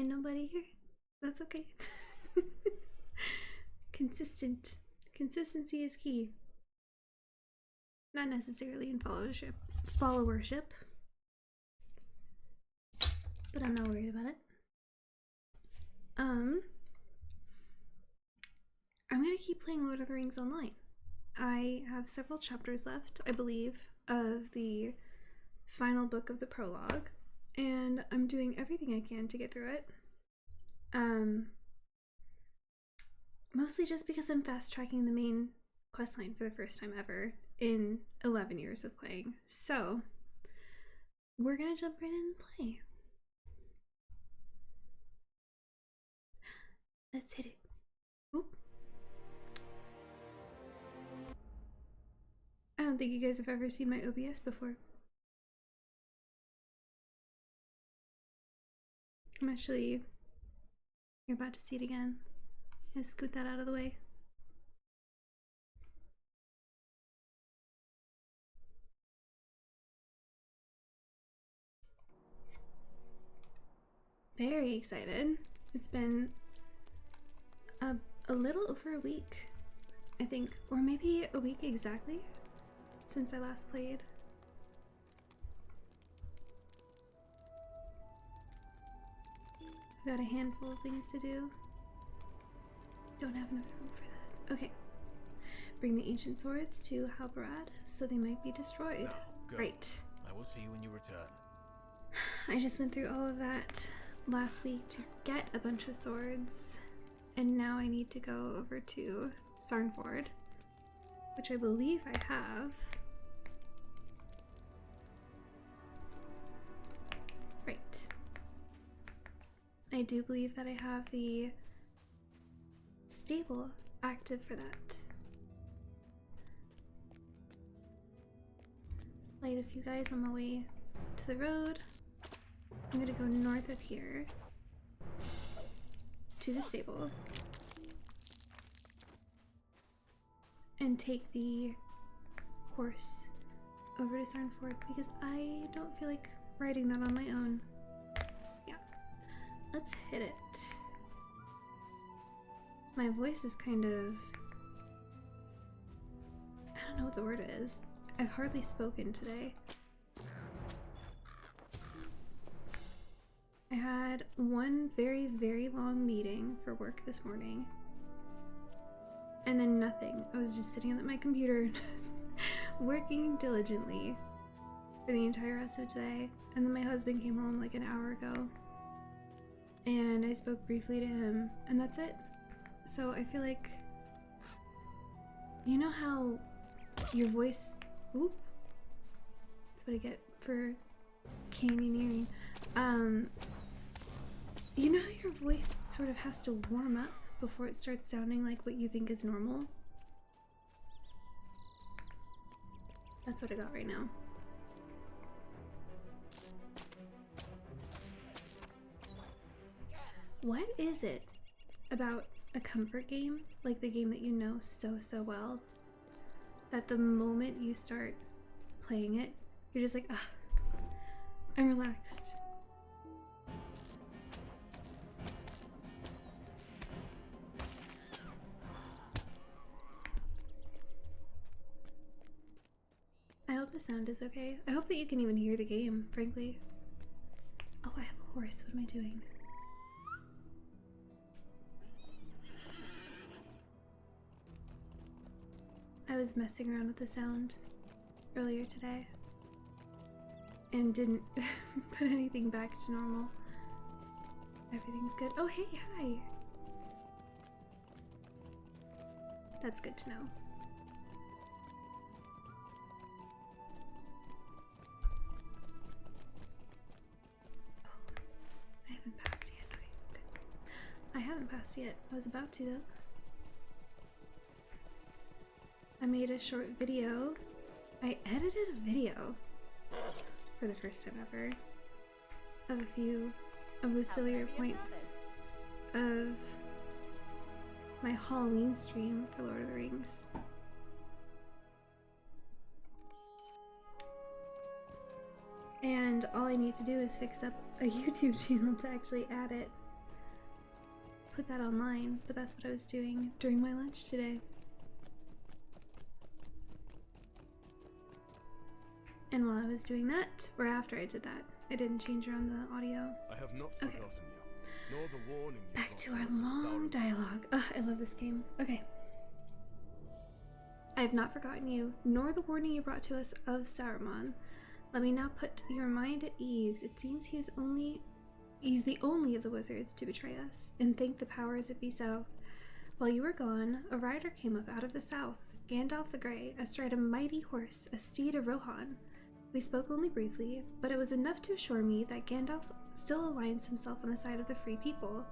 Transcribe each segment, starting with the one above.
and nobody here. That's okay. Consistency is key. Not necessarily in followership, but I'm not worried about it. I'm gonna keep playing Lord of the Rings online. I have several chapters left, I believe, of the final book of the prologue, and I'm doing everything I can to get through it. Mostly just because I'm fast tracking the main questline for the first time ever in 11 years of playing. So we're gonna jump right in and play. Let's hit it. Oop. I don't think you guys have ever seen my OBS before. You're about to see it again. Just scoot that out of the way. Very excited. It's been a little over a week, I think, or maybe a week exactly since I last played. I've got a handful of things to do. Don't have enough room for that. Okay. Bring the ancient swords to Halbarad so they might be destroyed. No, right. I will see you when you return. I just went through all of that last week to get a bunch of swords, and now I need to go over to Sarnford, which I believe I have. Right. I do believe that I have the stable active for that. Light a few guys on my way to the road. I'm gonna go north of here to the stable and take the horse over to Sarnford because I don't feel like riding that on my own. Yeah, let's hit it. My voice is kind of, I don't know what the word is. I've hardly spoken today. I had one very, very long meeting for work this morning, and then nothing. I was just sitting at my computer working diligently for the entire rest of today, and then my husband came home like an hour ago, and I spoke briefly to him, and that's it. So I feel like, you know how your voice, oop, that's what I get for canyoneering. You know how your voice sort of has to warm up before it starts sounding like what you think is normal? That's what I got right now. What is it about a comfort game, like the game that you know so well, that the moment you start playing it, you're just like, ah, I'm relaxed. I hope the sound is okay. I hope that you can even hear the game, frankly. Oh, I have a horse. What am I doing? I was messing around with the sound earlier today and didn't put anything back to normal. Everything's good. Oh, hey, hi. That's good to know. I haven't passed yet. Okay, good. I haven't passed yet. I was about to, though. I made a short video. I edited a video for the first time ever of a few of the sillier points of my Halloween stream for Lord of the Rings. And all I need to do is fix up a YouTube channel to actually add it put that online, but that's what I was doing during my lunch today. And while I was doing that, or after I did that, I didn't change around the audio. I have not forgotten you, nor the warning you Back to our long dialogue. Ugh, I love this game. Okay. I have not forgotten you, nor the warning you brought to us of Saruman. Let me now put your mind at ease. It seems he's the only of the wizards to betray us, and thank the powers that be so. While you were gone, a rider came up out of the south, Gandalf the Grey, astride a mighty horse, a steed of Rohan. We spoke only briefly, but it was enough to assure me that Gandalf still aligns himself on the side of the free people.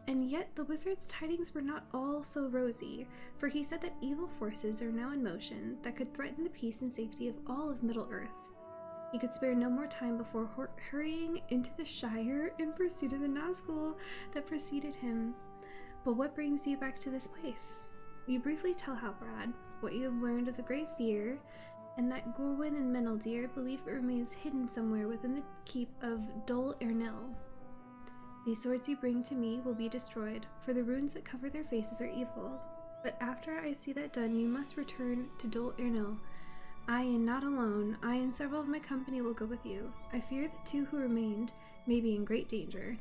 And yet the wizard's tidings were not all so rosy, for he said that evil forces are now in motion that could threaten the peace and safety of all of Middle-earth. He could spare no more time before hurrying into the Shire in pursuit of the Nazgul that preceded him. But what brings you back to this place? You briefly tell Halbrad what you have learned of the Great Fear, and that Gorwyn and Meneldir believe it remains hidden somewhere within the keep of Dol Ernil. These swords you bring to me will be destroyed, for the runes that cover their faces are evil. But after I see that done, you must return to Dol Ernil. I, and not alone, I and several of my company will go with you. I fear the two who remained may be in great danger.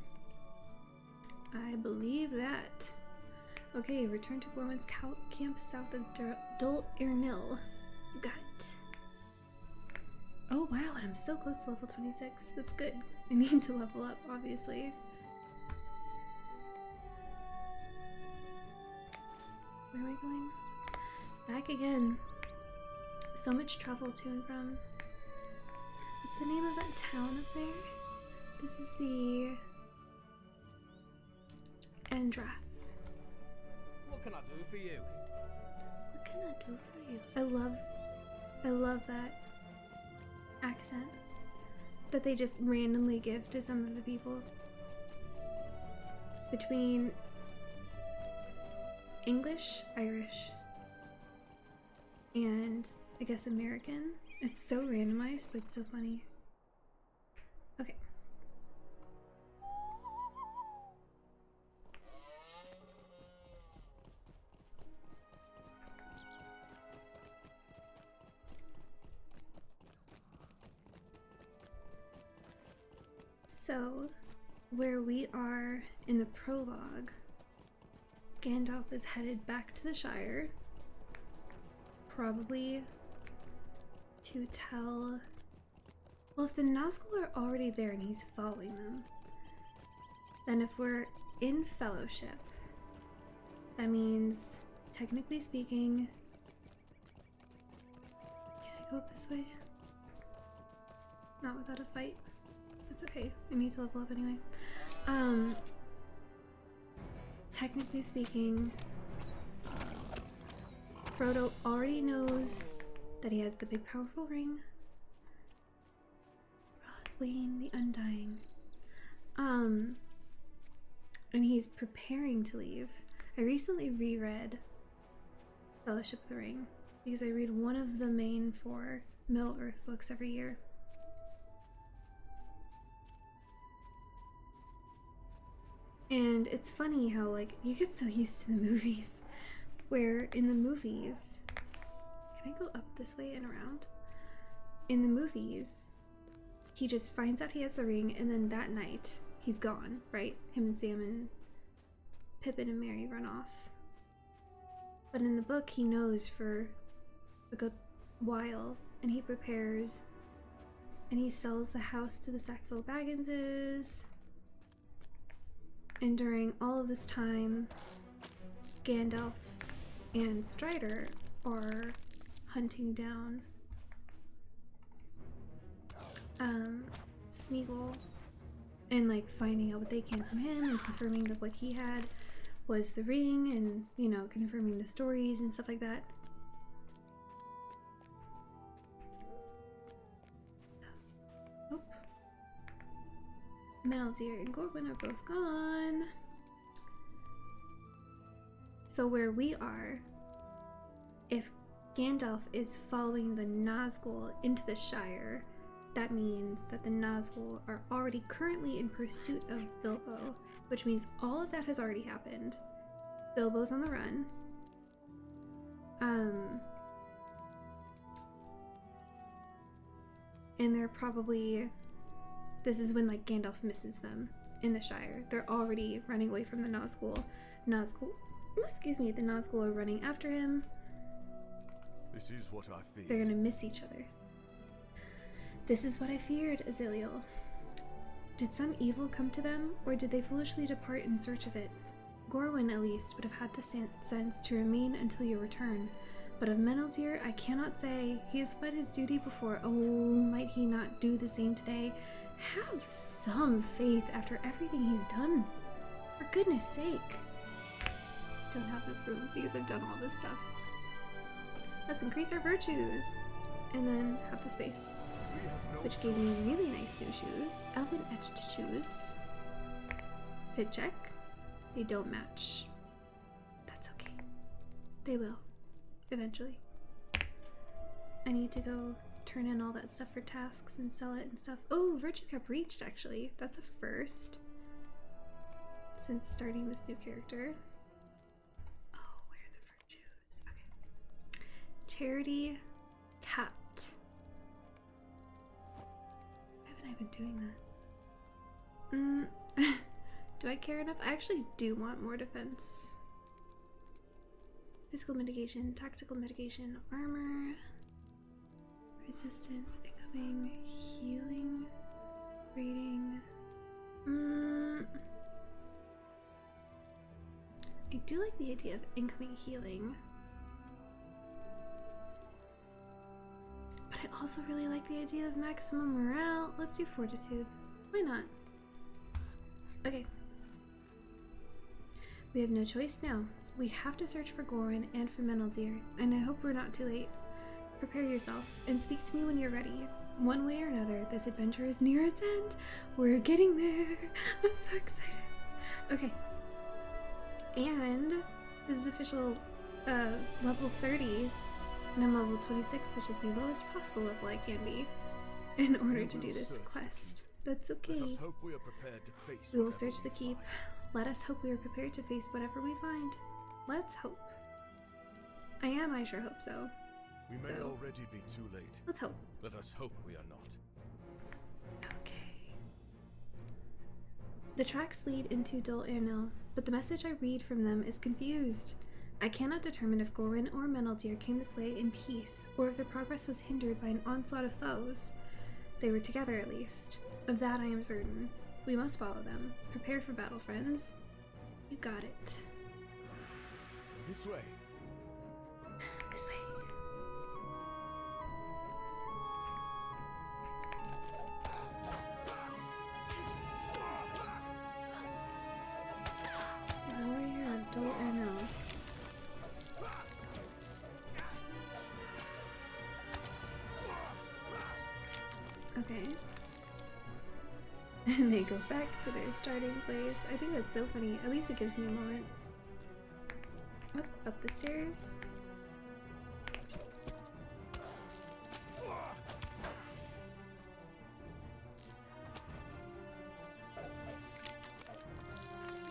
I believe that. Okay, return to Gorwyn's camp south of Dol Ernil. You got it. Oh wow, and I'm so close to level 26. That's good. I need to level up, obviously. Where am I going? Back again. So much travel to and from. What's the name of that town up there? This is the Endrath. What can I do for you? What can I do for you? I love that accent that they just randomly give to some of the people. Between English, Irish, and I guess American. It's so randomized, but it's so funny. Okay. So, where we are in the prologue, Gandalf is headed back to the Shire, probably to tell... Well, if the Nazgul are already there and he's following them, then if we're in Fellowship, that means, technically speaking... Can I go up this way? Not without a fight. That's okay. I need to level up anyway. Technically speaking, Frodo already knows that he has the big powerful ring. Roswain the Undying. And he's preparing to leave. I recently reread Fellowship of the Ring because I read one of the main 4 Middle-earth books every year. And it's funny how, like, you get so used to the movies, where in the movies... Can I go up this way and around? In the movies, he just finds out he has the ring, and then that night, he's gone, right? Him and Sam and Pippin and Merry run off. But in the book, he knows for a good while, and he prepares, and he sells the house to the Sackville Bagginses. And during all of this time, Gandalf and Strider are hunting down Smeagol and like finding out what they can from him and confirming that what he had was the ring and, you know, confirming the stories and stuff like that. Oh. Meneldir and Gorwyn are both gone. So where we are, if Gandalf is following the Nazgul into the Shire, that means that the Nazgul are already currently in pursuit of Bilbo, which means all of that has already happened. Bilbo's on the run. And they're probably... This is when, like, Gandalf misses them in the Shire. They're already running away from the Nazgul. The Nazgul are running after him. This is what I feared. They're gonna miss each other. This is what I feared, Aziliel. Did some evil come to them, or did they foolishly depart in search of it? Gorwyn, at least, would have had the sense to remain until your return. But of Meneldir, I cannot say. He has fled his duty before. Oh, might he not do the same today? Have some faith after everything he's done. For goodness sake. Don't have enough room because I've done all this stuff. Let's increase our virtues. And then have the space. Which gave me really nice new shoes. Elven etched shoes. Fit check. They don't match. That's okay. They will. Eventually. I need to go turn in all that stuff for tasks and sell it and stuff. Oh, virtue cap reached, actually. That's a first. Since starting this new character. Oh, where are the virtues? Okay. Charity cat. Haven't I been doing that? Do I care enough? I actually do want more defense. Physical mitigation, tactical mitigation, armor, resistance, incoming, healing, rating. I do like the idea of incoming healing. But I also really like the idea of maximum morale. Let's do fortitude. Why not? Okay. We have no choice now. We have to search for Gorwyn and for Meneldir, and I hope we're not too late. Prepare yourself, and speak to me when you're ready. One way or another, this adventure is near its end. We're getting there. I'm so excited. Okay. And this is official level 30, and I'm level 26, which is the lowest possible level I can be, in order to do this quest. That's okay. Let us hope we are prepared to face We will search the keep. Let us hope we are prepared to face whatever we find. Let's hope. I sure hope so. We may already be too late. Let's hope. Let us hope we are not. Okay. The tracks lead into Dol Ernil, but the message I read from them is confused. I cannot determine if Gorwyn or Meneldir came this way in peace, or if their progress was hindered by an onslaught of foes. They were together, at least. Of that I am certain. We must follow them. Prepare for battle, friends. You got it. This way. This way. Warrior of Dol Ernil. Okay. And they go back to their starting place. I think that's so funny. At least it gives me a moment. Oh, up the stairs.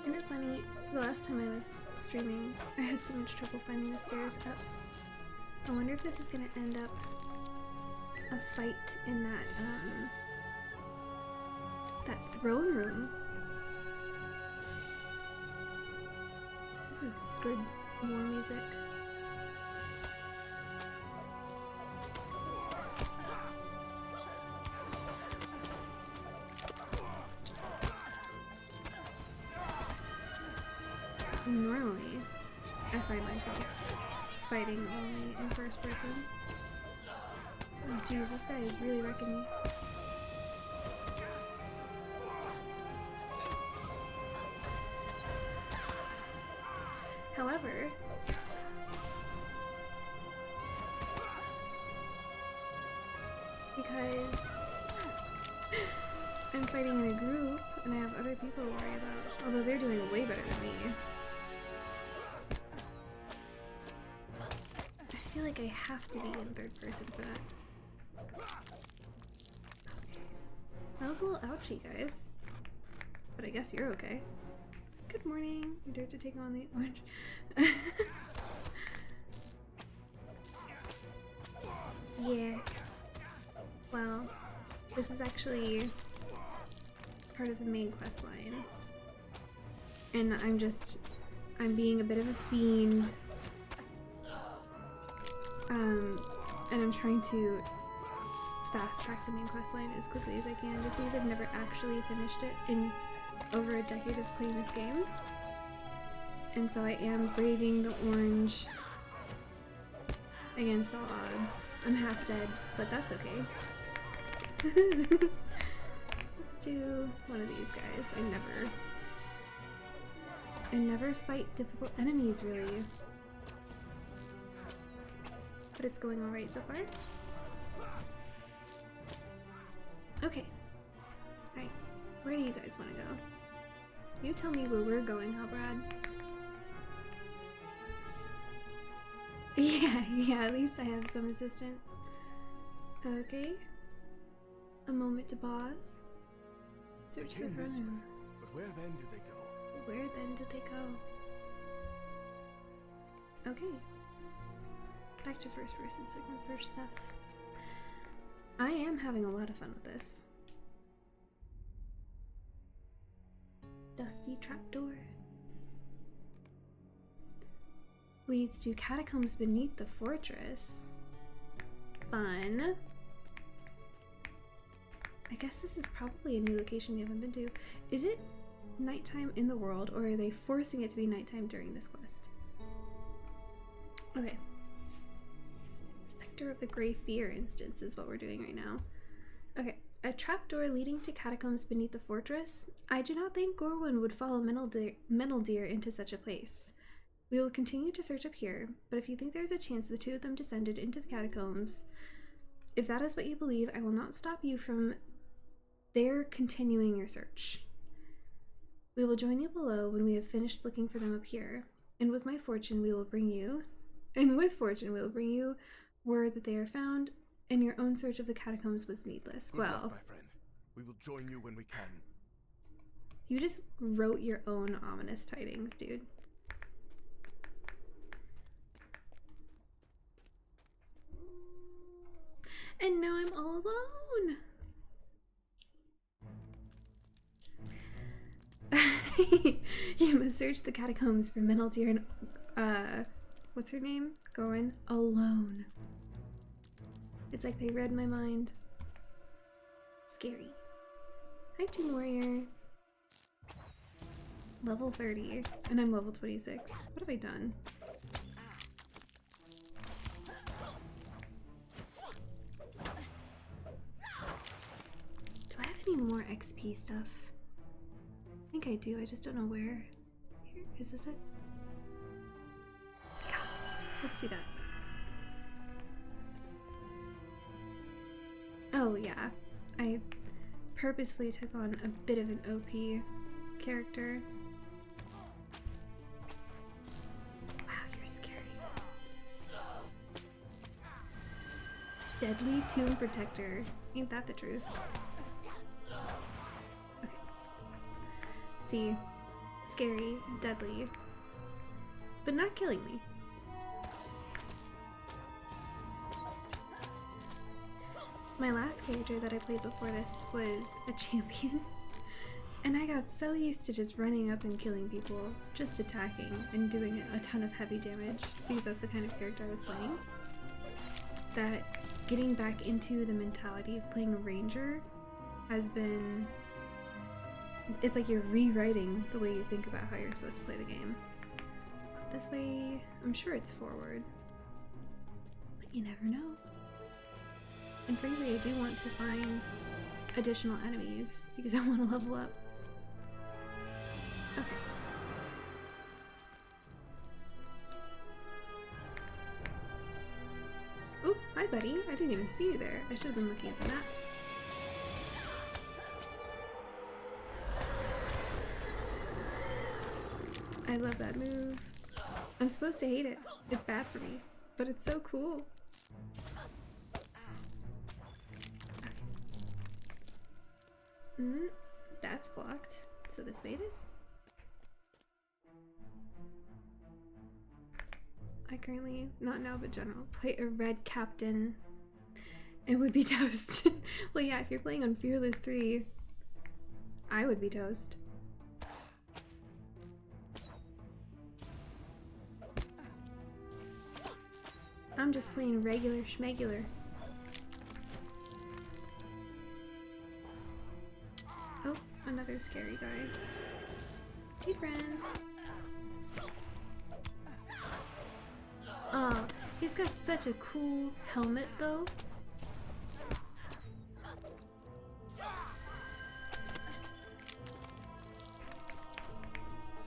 Isn't it funny? The last time I was streaming, I had so much trouble finding the stairs up. I wonder if this is gonna end up a fight in that throne room. This is good war music. Normally, I find myself fighting only in first person. Oh jeez, this guy is really wrecking me. However, because I'm fighting in a group and I have other people to worry about, although they're doing way better than me, I feel like I have to be in third person for that. was a little ouchy, guys. But I guess you're okay. Good morning. You dare to take on the orange. Yeah. Well, this is actually part of the main quest line. And I'm being a bit of a fiend. And I'm trying to fast track the main quest line as quickly as I can, just because I've never actually finished it in over a decade of playing this game. And so I am braving the orange against all odds. I'm half dead, but that's okay. Let's do one of these guys. I never fight difficult enemies, really. But it's going alright so far. Okay. Alright. Where do you guys want to go? You tell me where we're going, Halbrad. Yeah, at least I have some assistance. Okay. A moment to pause. Search the throne room. But where then did they go? Where then did they go? Okay. Back to first person so I can search stuff. I am having a lot of fun with this. Dusty trapdoor. Leads to catacombs beneath the fortress. Fun. I guess this is probably a new location we haven't been to. Is it nighttime in the world, or are they forcing it to be nighttime during this quest? Okay. Spectre of the Grey Fear instance is what we're doing right now. Okay. A trapdoor leading to catacombs beneath the fortress? I do not think Gorwyn would follow Mental Deer into such a place. We will continue to search up here, but if you think there's a chance the two of them descended into the catacombs, if that is what you believe, I will not stop you from there continuing your search. We will join you below when we have finished looking for them up here, and with fortune we will bring you word that they are found, and your own search of the catacombs was needless. Good luck, my friend. We will join you when we can. You just wrote your own ominous tidings, dude. And now I'm all alone. You must search the catacombs for Mental Deer and what's her name? Gorwyn alone. It's like they read my mind. Scary. Hi, Tomb Warrior. Level 30, and I'm level 26. What have I done? Do I have any more XP stuff? I think I do, I just don't know where. Here, is this it? Yeah, let's do that. Oh yeah, I purposefully took on a bit of an OP character. Wow, you're scary. Deadly Tomb Protector. Ain't that the truth? Okay. See, scary, deadly, but not killing me. My last character that I played before this was a champion, and I got so used to just running up and killing people, just attacking and doing a ton of heavy damage, because that's the kind of character I was playing, that getting back into the mentality of playing a ranger has been... It's like you're rewriting the way you think about how you're supposed to play the game. This way, I'm sure it's forward, but you never know. And frankly, I do want to find additional enemies because I want to level up. Okay. Oop, hi buddy. I didn't even see you there. I should have been looking at the map. I love that move. I'm supposed to hate it. It's bad for me, but it's so cool. That's blocked. So this way it is. I currently, not now but general, play a red captain and would be toast. Well, yeah, if you're playing on Fearless 3, I would be toast. I'm just playing regular schmegular. Oh, another scary guy. Hey, friend. Oh, he's got such a cool helmet, though.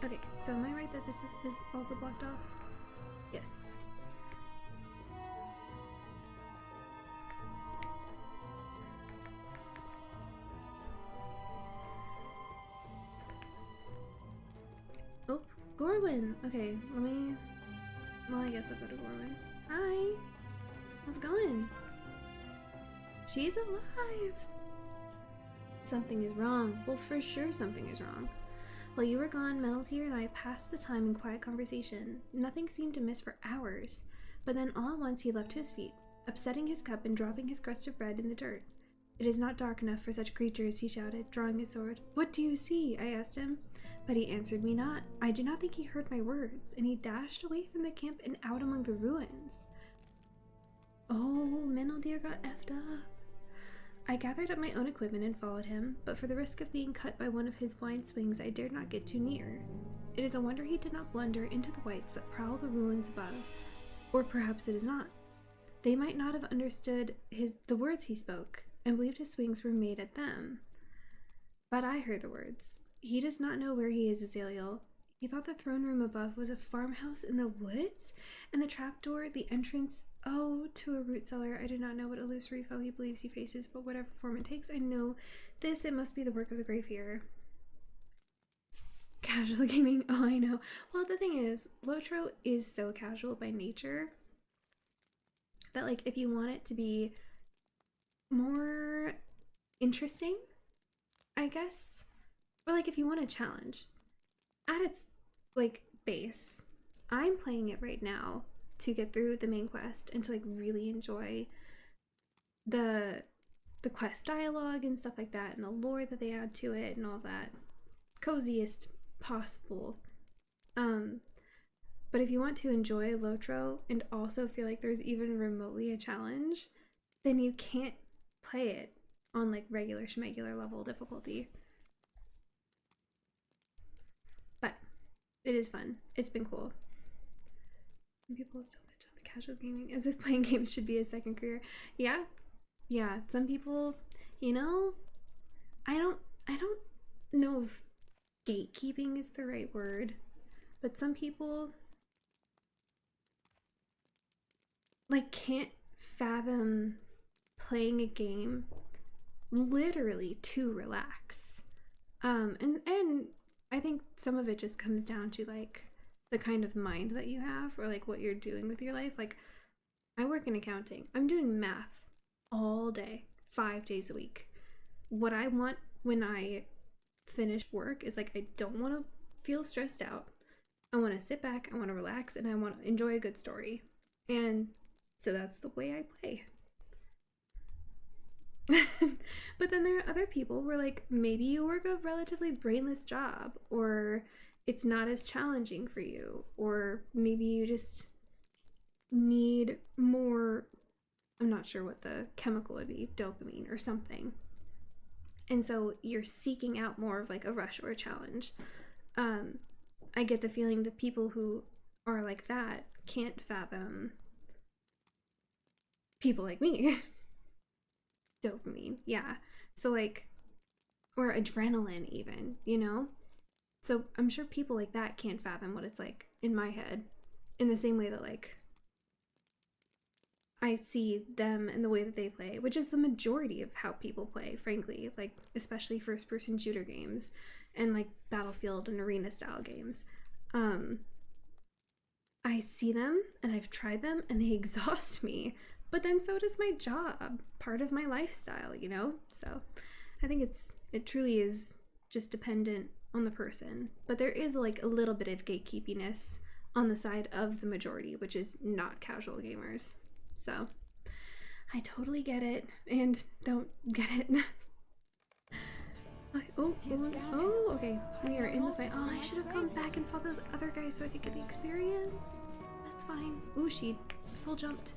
Okay, so am I right that this is also blocked off? Yes. Oh, Gorwyn! Okay, let me... Well, I guess I'll go to Gorwyn. Hi! How's it going? She's alive! Something is wrong. Well, for sure something is wrong. While you were gone, Meneltier and I passed the time in quiet conversation. Nothing seemed to miss for hours, but then all at once he leapt to his feet, upsetting his cup and dropping his crust of bread in the dirt. It is not dark enough for such creatures, he shouted, drawing his sword. What do you see? I asked him. But he answered me not. I do not think he heard my words, and he dashed away from the camp and out among the ruins. Oh, Meneltier got effed up. I gathered up my own equipment and followed him, but for the risk of being cut by one of his blind swings, I dared not get too near. It is a wonder he did not blunder into the wights that prowl the ruins above. Or perhaps it is not. They might not have understood the words he spoke, and believed his swings were made at them. But I heard the words. He does not know where he is, Azaliel. He thought the throne room above was a farmhouse in the woods, and the trapdoor, the entrance, to a root cellar. I do not know what illusory foe he believes he faces, but whatever form it takes, I know this, it must be the work of the Grey Fear. Casual gaming, oh, I know. Well, the thing is, LOTRO is so casual by nature that, like, if you want it to be more interesting, I guess, or, like, if you want a challenge, at its, like, base, I'm playing it right now to get through the main quest and to, like, really enjoy the quest dialogue and stuff like that, and the lore that they add to it and all that coziest possible. But if you want to enjoy LOTRO and also feel like there's even remotely a challenge, then you can't play it on, like, regular schmegular level difficulty. But it is fun. It's been cool. People still bitch on the casual gaming as if playing games should be a second career. Yeah, some people, you know, I don't know if gatekeeping is the right word, but some people, like, can't fathom playing a game literally to relax. And I think some of it just comes down to, like, the kind of mind that you have, or, like, what you're doing with your life. Like, I work in accounting. I'm doing math all day, 5 days a week. What I want when I finish work is, like, I don't want to feel stressed out. I want to sit back, I want to relax, and I want to enjoy a good story. And so that's the way I play. But then there are other people where, like, maybe you work a relatively brainless job, or it's not as challenging for you, or maybe you just need more, I'm not sure what the chemical would be, dopamine or something, and so you're seeking out more of, like, a rush or a challenge. I get the feeling that people who are like that can't fathom people like me. Dopamine, yeah. So, like, or adrenaline even, you know? So I'm sure people like that can't fathom what it's like in my head, in the same way that, like, I see them and the way that they play, which is the majority of how people play, frankly, like, especially first-person shooter games and, like, Battlefield and arena style games. I see them and I've tried them and they exhaust me, but then so does my job, part of my lifestyle, you know? So I think it truly is just dependent on the person, but there is like a little bit of gatekeepiness on the side of the majority, which is not casual gamers. So I totally get it and don't get it. Okay, we are in the fight. Oh, I should have gone back and fought those other guys so I could get the experience. That's fine. Ooh, she full jumped.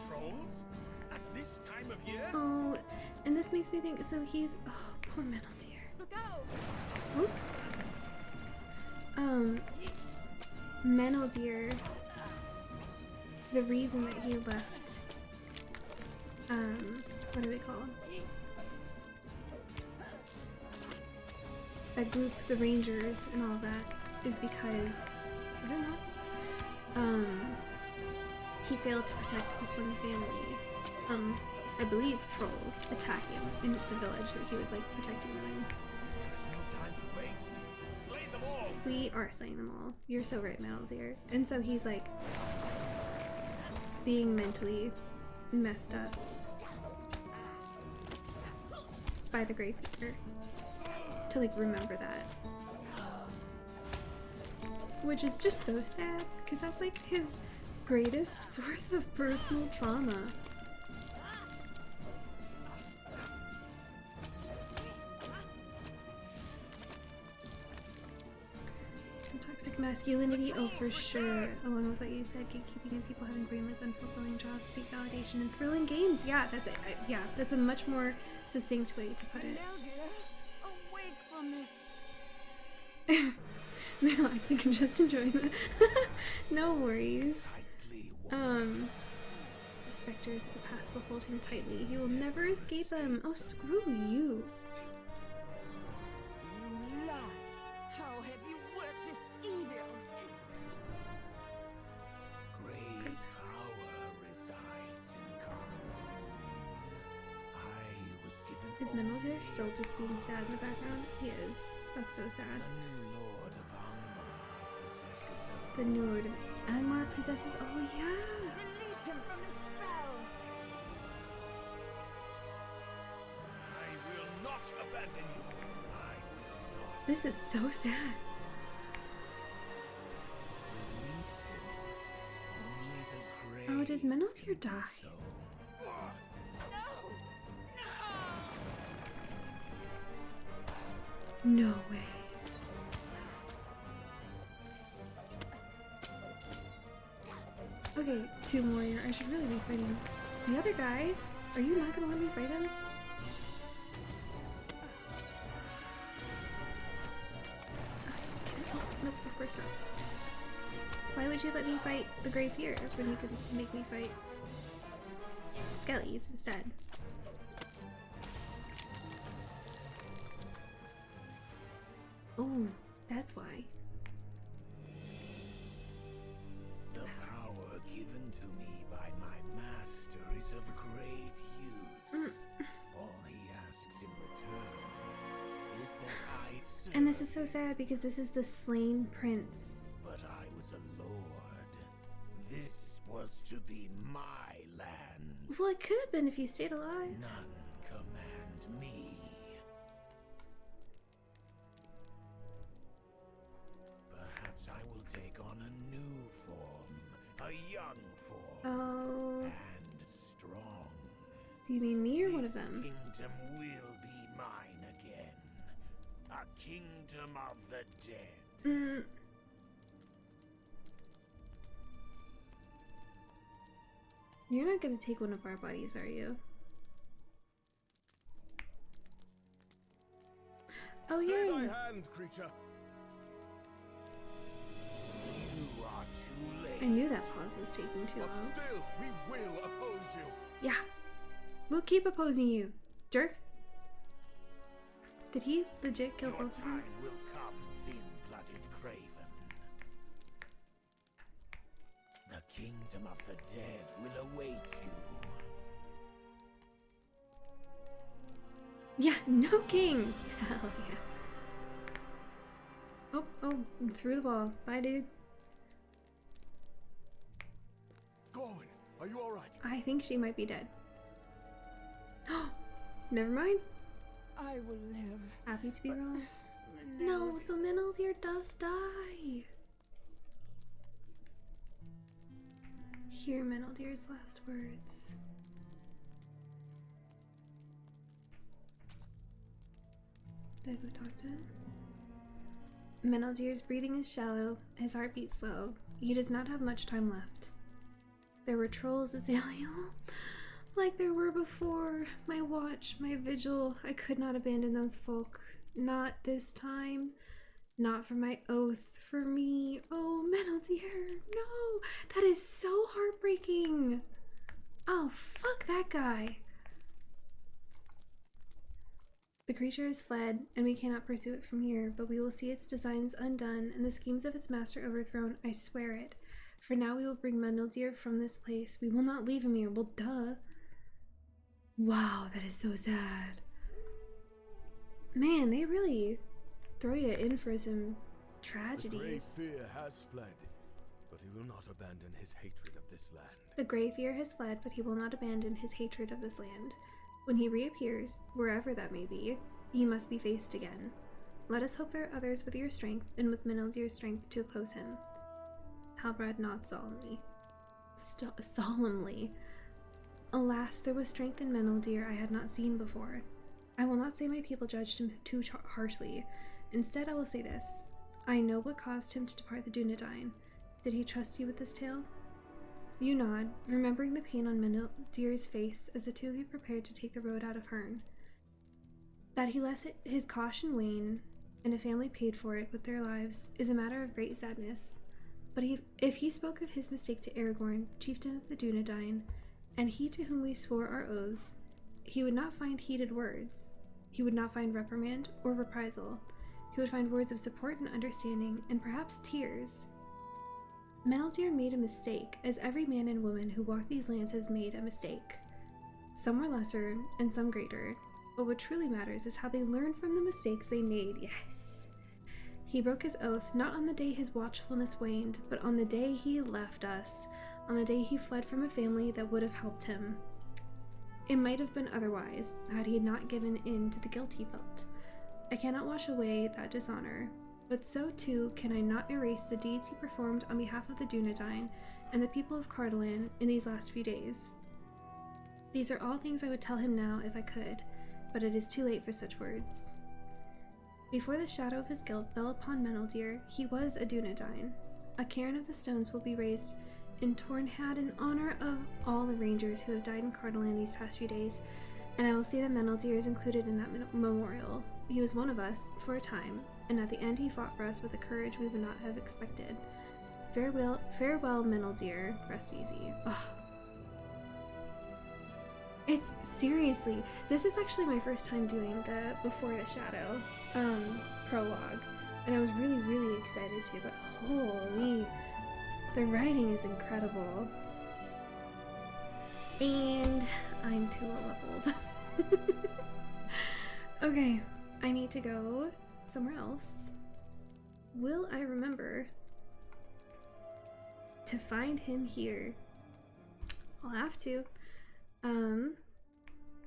Trolls? At this time of year? Oh, and this makes me think, so he's, oh, poor Metal Deer. Look out! Oop. Metal Deer, the reason that he left, what do they call him? That group, the Rangers and all of that, is because, is it not? He failed to protect his one family. I believe trolls attack him in the village that he was like protecting them in. There's no time to waste. Slay them all! We are slaying them all. You're so right, Metal Deer. And so he's like being mentally messed up by the Grey Fever to like remember that. Which is just so sad because that's like his greatest source of personal trauma. Some toxic masculinity, oh for sure. Along with what you said, gatekeeping and people having brainless, unfulfilling jobs, seek validation and thrilling games. Yeah, that's it. Yeah, that's a much more succinct way to put it. Awake from this. Relaxing, just enjoying that. No worries. The specters of the past will hold him tightly. He will never escape them. Oh, screw you. How have you worked this evil? Great power resides in Cardolan. I was given Is Metal Deer still just being sad in the background? He is. That's so sad. The new Lord of Angmar possesses a The new Lord of Angmar possesses. Oh, yeah. Release him from the spell. I will not abandon you. I will not This is so sad. release him. Only the grave. Oh, does Metal Deer die? So. No way. Okay, Tomb Warrior. I should really be fighting the other guy. Are you not gonna let me fight him? Nope, of course not. Why would you let me fight the Grey Fear when you could make me fight Skellies instead? Oh, that's why. The power given to me by my master is of great use. All he asks in return is that I serve And this is so sad because this is the slain prince. But I was a lord. This was to be my land. Well, it could have been if you stayed alive. None command me. Perhaps I will take on a new form, a young form, Oh, and strong. do you mean me or one of This them? kingdom will be mine again. A kingdom of the dead. You're not gonna take one of our bodies, are you? Oh, Stay yay! thy hand, creature. You are too late. I knew that pause was taking too But long. still, we will oppose you. Yeah. We'll keep opposing you, jerk. Did he legit kill Your both of them? time will come, thin-blooded craven. The kingdom of the dead will await you. Yeah, no kings! Hell yeah. Oh, through the wall. Bye, dude. Gorwin, are you alright? I think she might be dead. Never mind. I will live. Happy to be But wrong. Meneldir- No, so Meneldir does die. Hear Meneldir's last words. Did I go talk to him? Meneldir's breathing is shallow, his heart beats slow. He does not have much time left. There were trolls, Azalea, like there were before. My watch, my vigil, I could not abandon those folk. Not this time. Not for my oath, for me. Oh, Meneldir, no! That is so heartbreaking! Oh, fuck that guy! The creature has fled, and we cannot pursue it from here, but we will see its designs undone and the schemes of its master overthrown, I swear it. For now we will bring Meneldir from this place. We will not leave him here. Well, duh. Wow, that is so sad. Man, they really throw you in for some The great tragedies. fear has fled, but he will not abandon his hatred of this land. The grey fear has fled, but he will not abandon his hatred of this land. When he reappears, wherever that may be, he must be faced again. Let us hope there are others with your strength, and with Meneldir's strength to oppose him. Halbrand nods solemnly. Solemnly. Alas, there was strength in Meneldir I had not seen before. I will not say my people judged him too harshly. Instead, I will say this. I know what caused him to depart the Dunedain. Did he trust you with this tale? You nod, remembering the pain on Meneldir's face as the two of you prepared to take the road out of Herne. That he let his caution wane, and a family paid for it with their lives, is a matter of great sadness. But if he spoke of his mistake to Aragorn, chieftain of the Dunedain, and he to whom we swore our oaths, he would not find heated words. He would not find reprimand or reprisal. He would find words of support and understanding, and perhaps tears. Meneldir made a mistake, as every man and woman who walked these lands has made a mistake. Some were lesser, and some greater, but what truly matters is how they learn from the mistakes they made, yes. He broke his oath not on the day his watchfulness waned, but on the day he left us, on the day he fled from a family that would have helped him. It might have been otherwise, had he not given in to the guilt he felt. I cannot wash away that dishonor, but so too can I not erase the deeds he performed on behalf of the Dunedain and the people of Cardolan in these last few days. These are all things I would tell him now if I could, but it is too late for such words. Before the shadow of his guilt fell upon Meneldir, he was a Dunedain. A cairn of the stones will be raised in Tornhad in honor of all the rangers who have died in Cardolan these past few days, and I will see that Meneldir is included in that memorial. He was one of us for a time, and at the end he fought for us with a courage we would not have expected. Farewell, Meneldir. Rest easy. Ugh. It's seriously, this is actually my first time doing the Before the Shadow prologue, and I was really, really excited to, but holy, the writing is incredible. And I'm too low leveled. Okay, I need to go somewhere else. Will I remember to find him here? I'll have to.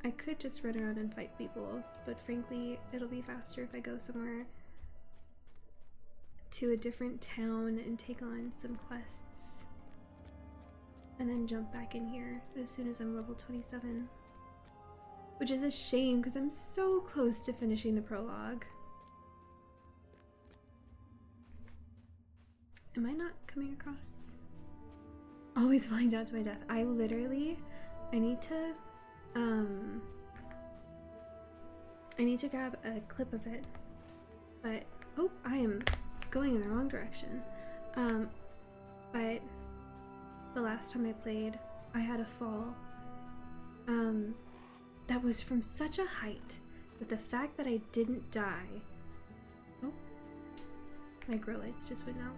I could just run around and fight people, but frankly, it'll be faster if I go somewhere to a different town and take on some quests. And then jump back in here as soon as I'm level 27. Which is a shame because I'm so close to finishing the prologue. Am I not coming across? Always flying down to my death. I need to grab a clip of it. But, oh, I am going in the wrong direction. But the last time I played, I had a fall. That was from such a height that the fact that I didn't die. Oh, my grow lights just went out.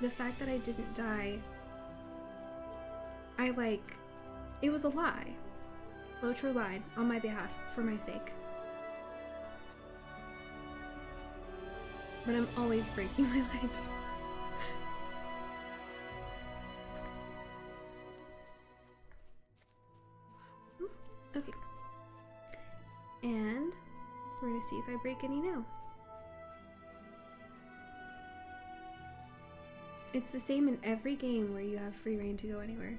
The fact that I didn't die, it was a lie. LOTRO lied on my behalf for my sake. But I'm always breaking my legs. Ooh. We're gonna see if I break any now. It's the same in every game where you have free reign to go anywhere.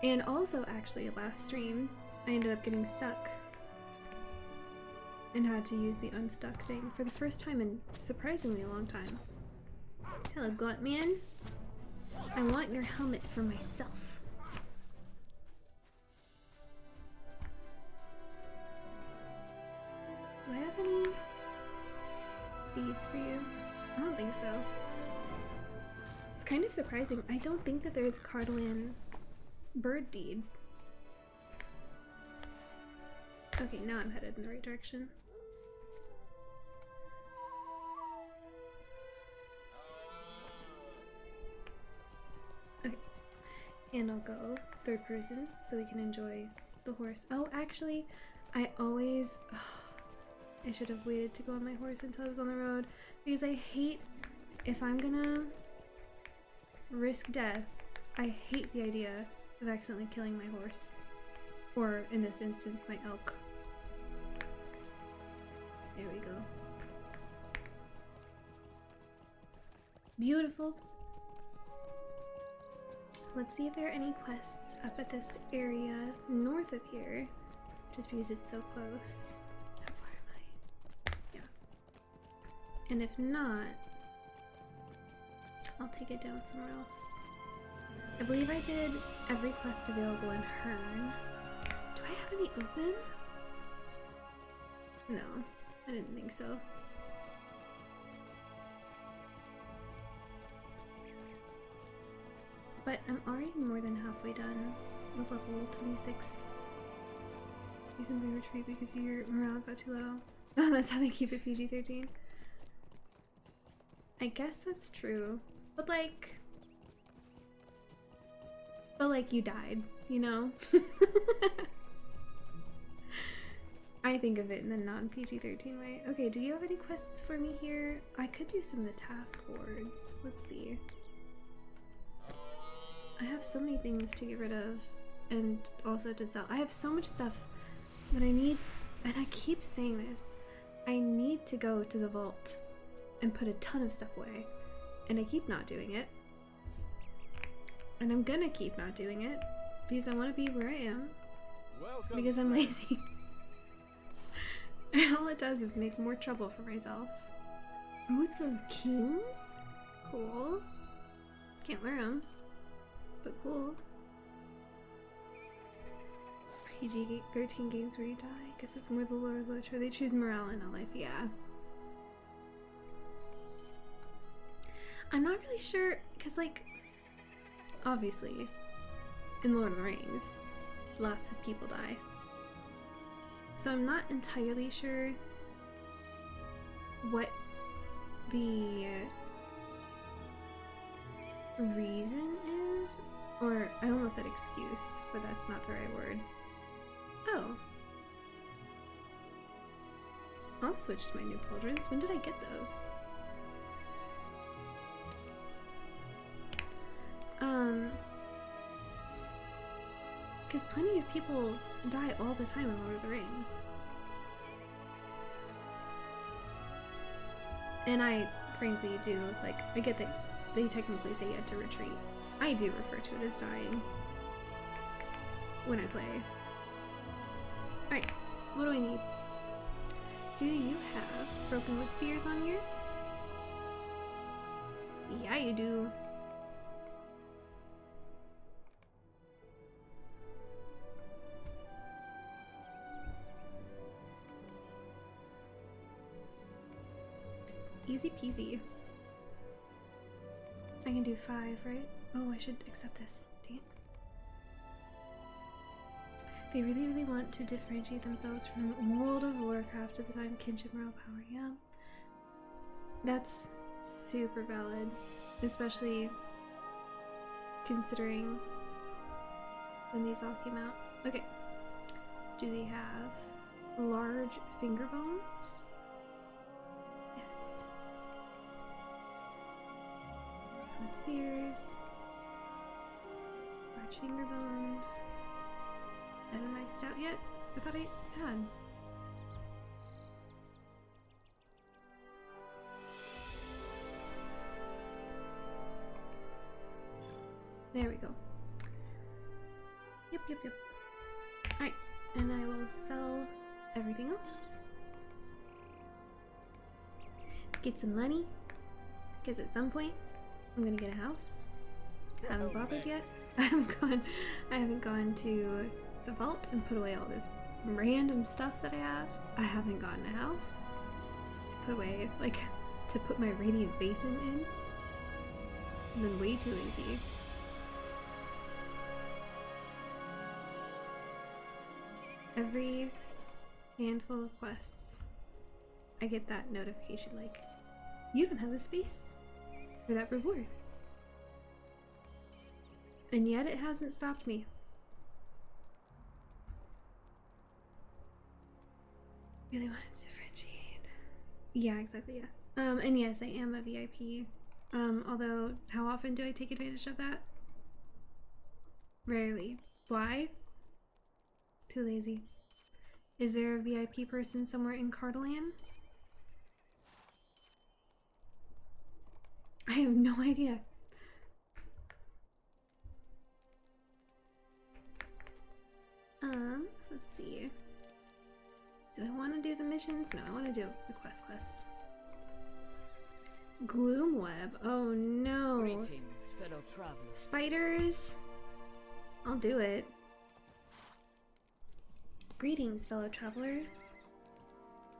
And also, actually, last stream, I ended up getting stuck and had to use the unstuck thing for the first time in surprisingly a long time. Hello, Gaunt Man. I want your helmet for myself. Do I have any beads for you? I don't think so. It's kind of surprising. I don't think that there's a Cardolan bird deed. Okay, now I'm headed in the right direction. Okay, and I'll go third person so we can enjoy the horse. Oh, actually, I always... I should have waited to go on my horse until I was on the road, because I hate, if I'm gonna risk death, I hate the idea of accidentally killing my horse. Or, in this instance, my elk. There we go. Beautiful. Let's see if there are any quests up at this area north of here, just because it's so close. How far am I? Yeah. And if not, I'll take it down somewhere else. I believe I did every quest available in Hearn. Do I have any open? No, I didn't think so. But I'm already more than halfway done with level 26. You simply retreat because your morale got too low. Oh, that's how they keep it PG-13. I guess that's true. But like you died, you know? I think of it in the non-PG-13 way. Okay, do you have any quests for me here? I could do some of the task boards. Let's see. I have so many things to get rid of and also to sell. I have so much stuff that I need, and I keep saying this. I need to go to the vault and put a ton of stuff away, and I keep not doing it. And I'm gonna keep not doing it because I want to be where I am. Welcome. Because I'm lazy. And all it does is make more trouble for myself. Boots of Kings? Cool. Can't wear them, but cool. PG-13 games where you die? Guess it's more the lore of LOTRO. They choose morale in a life, yeah. I'm not really sure, because like, obviously, in Lord of the Rings, lots of people die. So I'm not entirely sure what the reason is, or I almost said excuse, but that's not the right word. Oh. I'll switch to my new pauldrons. When did I get those? Because plenty of people die all the time in Lord of the Rings. And I frankly do, like, I get that they technically say you had to retreat. I do refer to it as dying when I play. Alright, what do I need? Do you have broken wood spears on here? Yeah, you do. Easy peasy. I can do 5, right? Oh, I should accept this. Dang it. They really, really want to differentiate themselves from World of Warcraft at the time. Kinship, moral power, yeah. That's super valid. Especially considering when these all came out. Okay. Do they have large finger bones? Yes. Wood spears. Large finger bones. I haven't maxed out yet. I thought I had. There we go. Yep, yep, yep. Alright, and I will sell everything else. Get some money, because at some point I'm gonna get a house. Haven't bothered yet. I haven't gone to the vault and put away all this random stuff that I have. I haven't gotten a house to put away, like, to put my radiant basin in. I've been way too lazy. Every handful of quests, I get that notification like, you don't have the space for that reward. And yet it hasn't stopped me. Really wanted to differentiate. Yeah, exactly, yeah. And yes, I am a VIP. Although, how often do I take advantage of that? Rarely. Why? Too lazy. Is there a VIP person somewhere in Cardolan? I have no idea. Let's see. Do I want to do the missions? No, I want to do the quest. Gloomweb. Oh no. Greetings, fellow travelers. Spiders. I'll do it. Greetings, fellow traveler.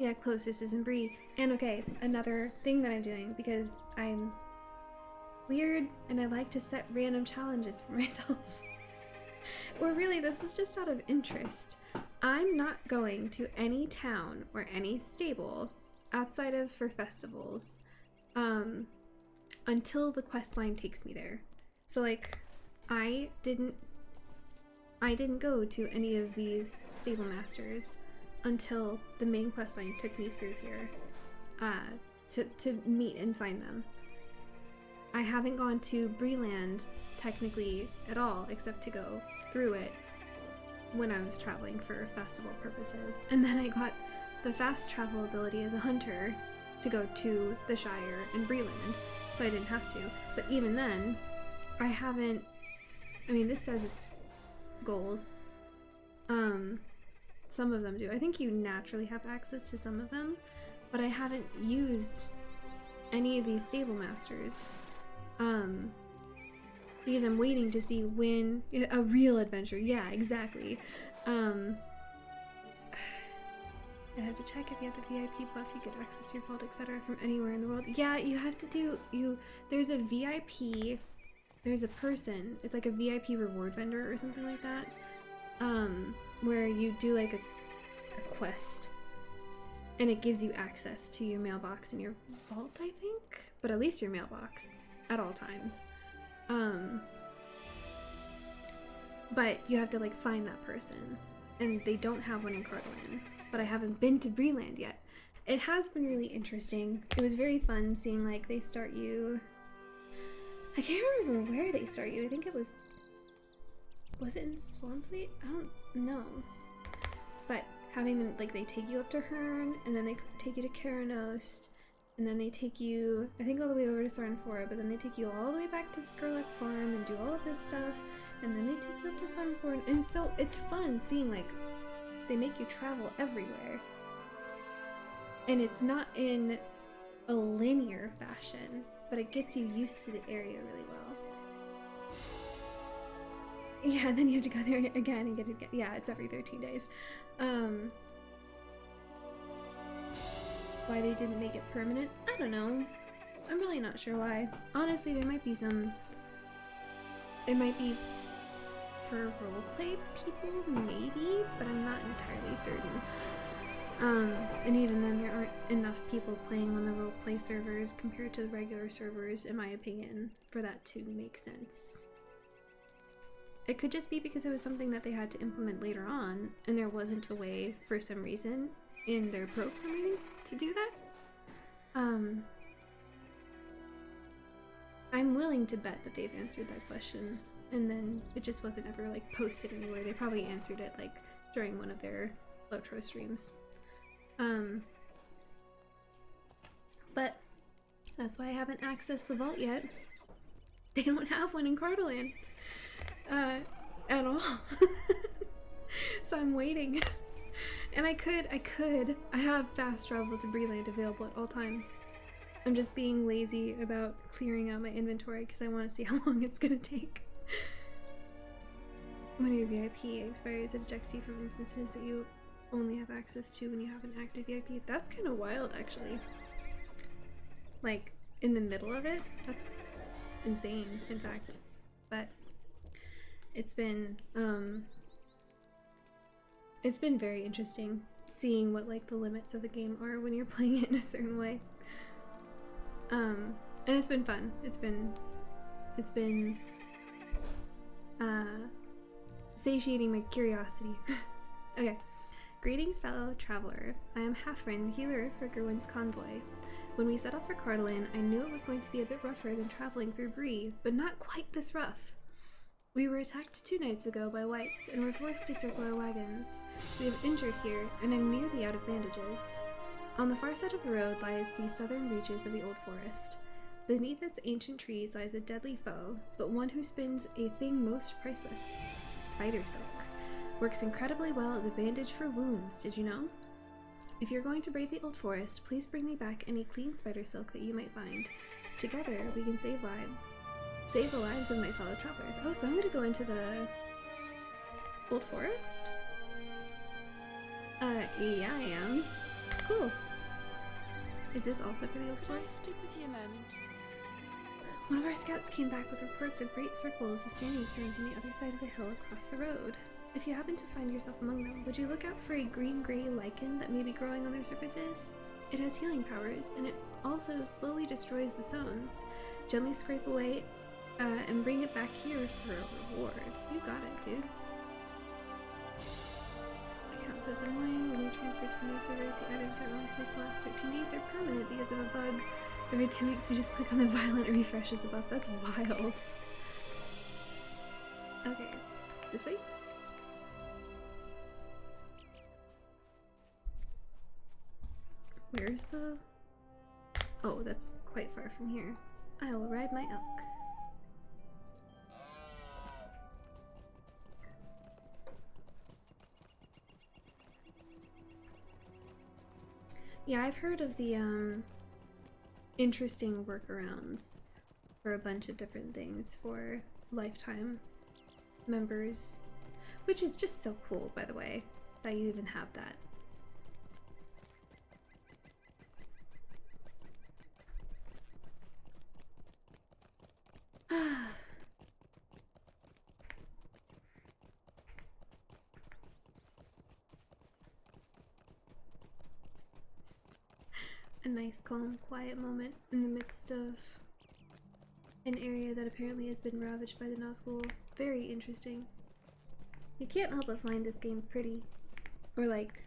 Yeah, closest isn't Bree. And okay, another thing that I'm doing, because I'm weird and I like to set random challenges for myself. Or really, this was just out of interest. I'm not going to any town or any stable outside of for festivals until the quest line takes me there. So like, I didn't go to any of these stable masters until the main quest line took me through here to meet and find them. I haven't gone to Breeland technically at all, except to go through it when I was traveling for festival purposes. And then I got the fast travel ability as a hunter to go to the Shire and Breeland, so I didn't have to. But even then, I haven't... I mean, this says it's gold. Some of them do. I think you naturally have access to some of them, but I haven't used any of these stable masters. Because I'm waiting to see when a real adventure. Yeah, exactly. I'd have to check if you have the VIP buff, you could access your vault, etc. from anywhere in the world. Yeah, you have to do there's a VIP. There's a person. It's like a VIP reward vendor or something like that. Where you do like a quest, and it gives you access to your mailbox in your vault, I think. But at least your mailbox at all times. But you have to like find that person, and they don't have one in Cardolan. But I haven't been to Breeland yet. It has been really interesting. It was very fun seeing like they start you. I can't remember where they start you. I think it was it in Swarmfleet? I don't know. But having them like they take you up to Hearn, and then they take you to Karanost. And then they take you, I think, all the way over to Sarnfora, but then they take you all the way back to the Skurlock Farm and do all of this stuff. And then they take you up to Sarnfora. And so it's fun seeing, like, they make you travel everywhere. And it's not in a linear fashion, but it gets you used to the area really well. Yeah, and then you have to go there again and get it again. Yeah, it's every 13 days. Why they didn't make it permanent? I don't know. I'm really not sure why. Honestly, there might be some... It might be for roleplay people, maybe, but I'm not entirely certain. And even then, there aren't enough people playing on the roleplay servers compared to the regular servers, in my opinion, for that to make sense. It could just be because it was something that they had to implement later on, and there wasn't a way, for some reason, in their programming to do that. I'm willing to bet that they've answered that question, and then it just wasn't ever like posted anywhere. They probably answered it like during one of their LOTRO streams. But that's why I haven't accessed the vault yet. They don't have one in Cardolan. at all. So I'm waiting. And I have fast travel to Breland available at all times. I'm just being lazy about clearing out my inventory because I want to see how long it's gonna take. When your VIP expires, it ejects you from instances that you only have access to when you have an active VIP. That's kind of wild, actually. Like, in the middle of it? That's insane, in fact. But it's been very interesting seeing what, like, the limits of the game are when you're playing it in a certain way. And it's been fun. It's been satiating my curiosity. Okay. Greetings, fellow traveler. I am Hafren, healer for Gerwin's convoy. When we set off for Cardolan, I knew it was going to be a bit rougher than traveling through Bree, but not quite this rough. We were attacked 2 nights ago by whites and were forced to circle our wagons. We have injured here, and I'm nearly out of bandages. On the far side of the road lies the southern reaches of the Old Forest. Beneath its ancient trees lies a deadly foe, but one who spins a thing most priceless. Spider silk. Works incredibly well as a bandage for wounds, did you know? If you're going to brave the Old Forest, please bring me back any clean spider silk that you might find. Together, we can save the lives of my fellow travelers. Oh, so I'm gonna go into the Old Forest? Yeah, I am. Cool. Is this also for the Old Forest? Stick with you a moment. One of our scouts came back with reports of great circles of standing stones on the other side of the hill across the road. If you happen to find yourself among them, would you look out for a green-gray lichen that may be growing on their surfaces? It has healing powers, and it also slowly destroys the stones. Gently scrape away and bring it back here for a reward. You got it, dude. Account says annoying. When you transfer to the new servers, the items aren't really supposed to last 13 days are permanent because of a bug. Every 2 weeks you just click on the violent refresh as a buff. That's wild. Okay. This way? Where's the... Oh, that's quite far from here. I will ride my elk. Yeah, I've heard of the interesting workarounds for a bunch of different things for lifetime members, which is just so cool, by the way, that you even have that. A nice, calm, quiet moment in the midst of an area that apparently has been ravaged by the Nazgul. Very interesting. You can't help but find this game pretty. Or, like,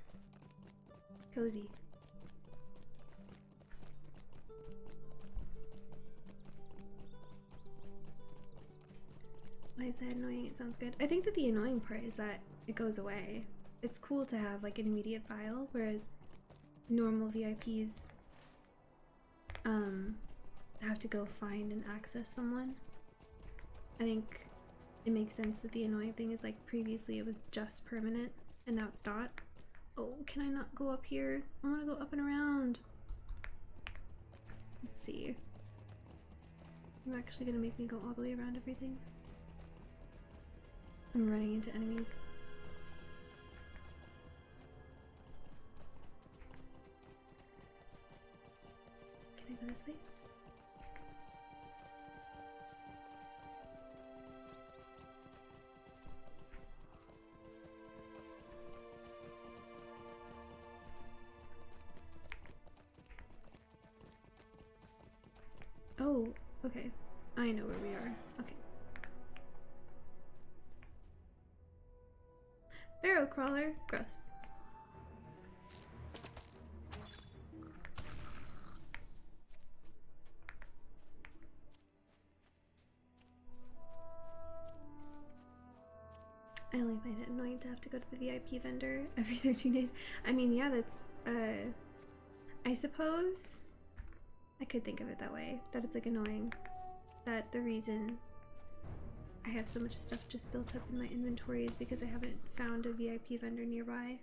cozy. Why is that annoying? It sounds good. I think that the annoying part is that it goes away. It's cool to have, like, an immediate file, whereas normal VIPs have to go find and access someone. I think it makes sense that the annoying thing is, like, previously it was just permanent and now it's not. Oh, can I not go up here? I want to go up and around. Let's see. You're actually gonna make me go all the way around everything? I'm running into enemies. Can I go this way? Oh, okay. I know where we are. Okay. Barrow crawler. Gross. I only find it annoying to have to go to the VIP vendor every 13 days. I mean, yeah, that's, I suppose I could think of it that way. That it's, like, annoying. That the reason I have so much stuff just built up in my inventories because I haven't found a VIP vendor nearby.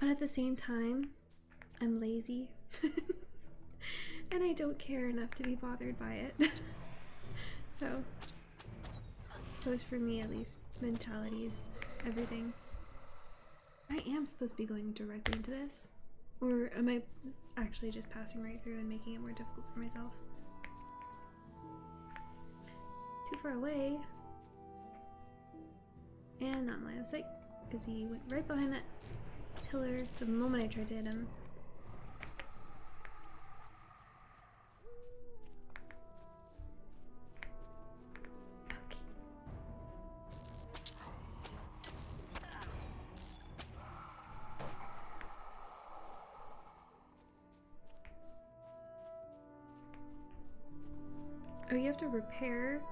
But at the same time, I'm lazy. And I don't care enough to be bothered by it. So, I suppose for me at least, mentality is everything. I am supposed to be going directly into this. Or am I actually just passing right through and making it more difficult for myself? Too far away. And not in line of sight, because he went right behind that pillar the moment I tried to hit him. Okay. Oh, you have to repair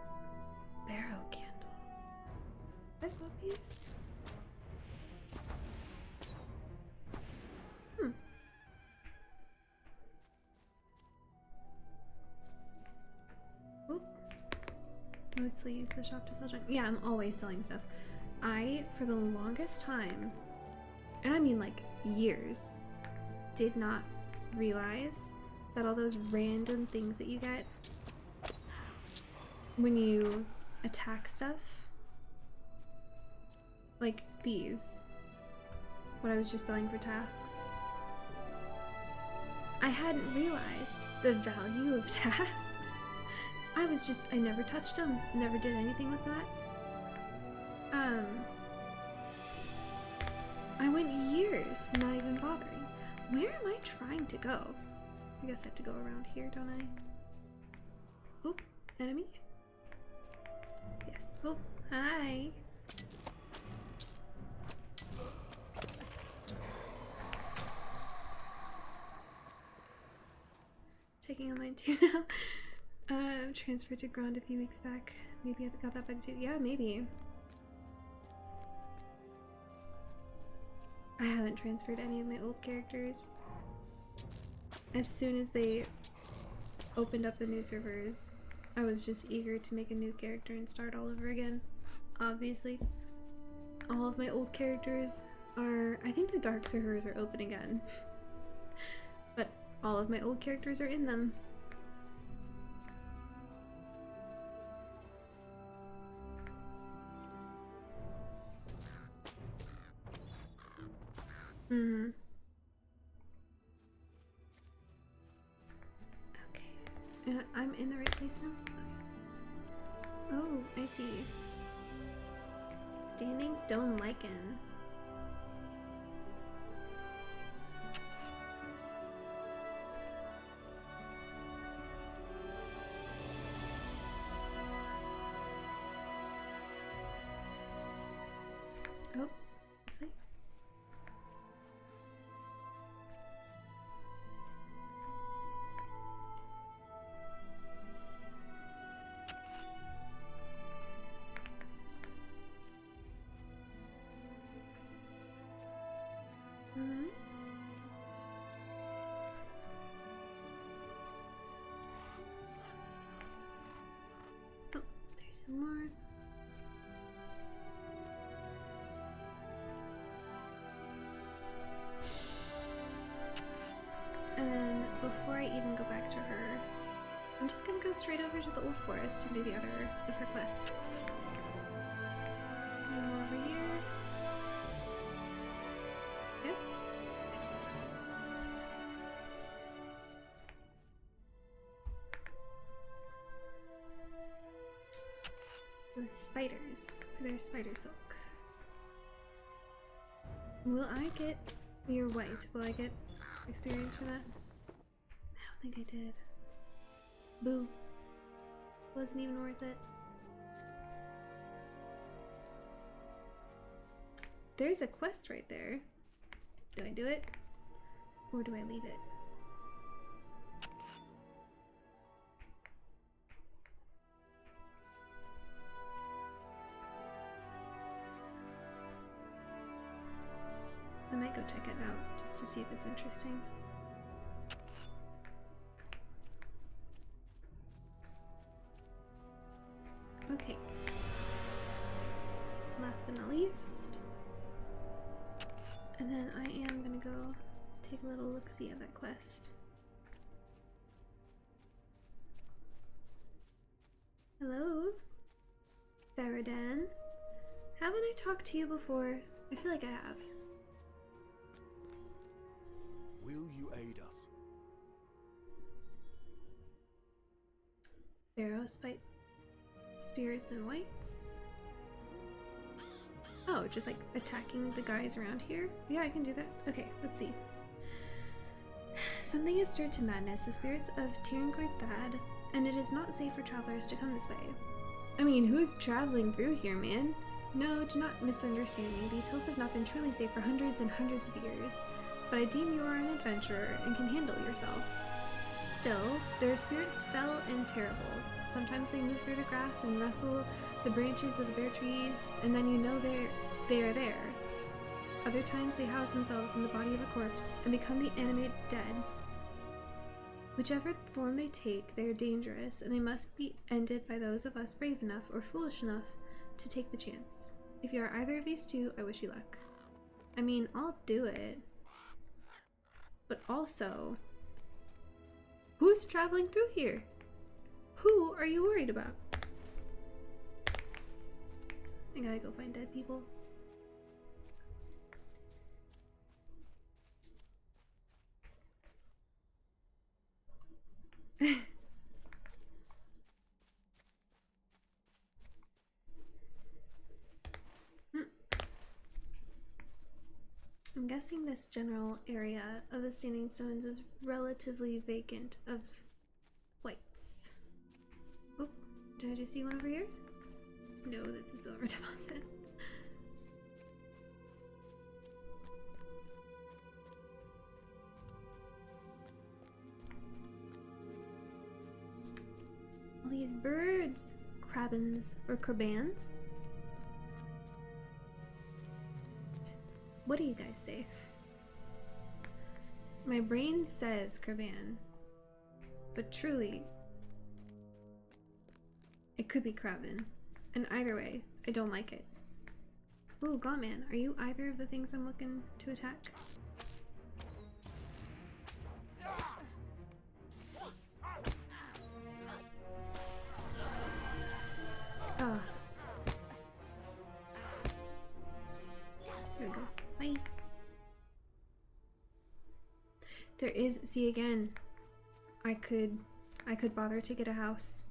barrow candle. I've got these. Oop. Mostly use the shop to sell junk. Yeah, I'm always selling stuff. I, for the longest time, and I mean like years, did not realize that all those random things that you get when you attack stuff, like these, what I was just selling for tasks, I hadn't realized the value of tasks. I never touched them, never did anything with that. I went years not even bothering. Where am I trying to go? I guess I have to go around here, don't I? Oop, enemy? Yes. Oh, hi. Checking on mine too now. Transferred to Grand a few weeks back. Maybe I got that bug too. Yeah, maybe. I haven't transferred any of my old characters. As soon as they opened up the new servers, I was just eager to make a new character and start all over again. Obviously. All of my old characters are... I think the dark servers are open again. But all of my old characters are in them. Mm-hmm. Okay. And I'm in the right place now? Okay. Oh, I see. Standing stone lichen. Oh, this way. Mm-hmm. Oh, there's some more. And then before I even go back to her, I'm just gonna go straight over to the old forest and do the other of her quests. And over here. Yes. Yes. Those spiders for their spider silk. Will I get your white? Will I get experience for that? I don't think I did. Boo. Wasn't even worth it. There's a quest right there. Do I do it? Or do I leave it? I might go check it out just to see if it's interesting. last but not least. And then I am gonna go take a little look-see at that quest. Hello, Theradan. Haven't I talked to you before? I feel like I have. Will you aid us? Pharaoh spite spirits and whites. Oh, just like attacking the guys around here? Yeah, I can do that. Okay, let's see. Something is stirred to madness, the spirits of Thad, and it is not safe for travelers to come this way. I mean, who's traveling through here, man? No, do not misunderstand me. These hills have not been truly safe for hundreds and hundreds of years, but I deem you are an adventurer and can handle yourself. Still, their spirits fell and terrible. Sometimes they move through the grass and rustle the branches of the bare trees, and then you know they are there. Other times they house themselves in the body of a corpse and become the animate dead. Whichever form they take, they are dangerous, and they must be ended by those of us brave enough or foolish enough to take the chance. If you are either of these two, I wish you luck. I mean, I'll do it. But also, who's traveling through here? Who are you worried about? I gotta go find dead people. I'm guessing this general area of the Standing Stones is relatively vacant of whites. Oh, did I just see one over here? No, that's a silver deposit. All these birds, crabbins or crabans. What do you guys say? My brain says craban, but truly, it could be crabin. And either way, I don't like it. Ooh, Godman, are you either of the things I'm looking to attack? Oh. There we go. Bye. There is, see again, I could bother to get a house.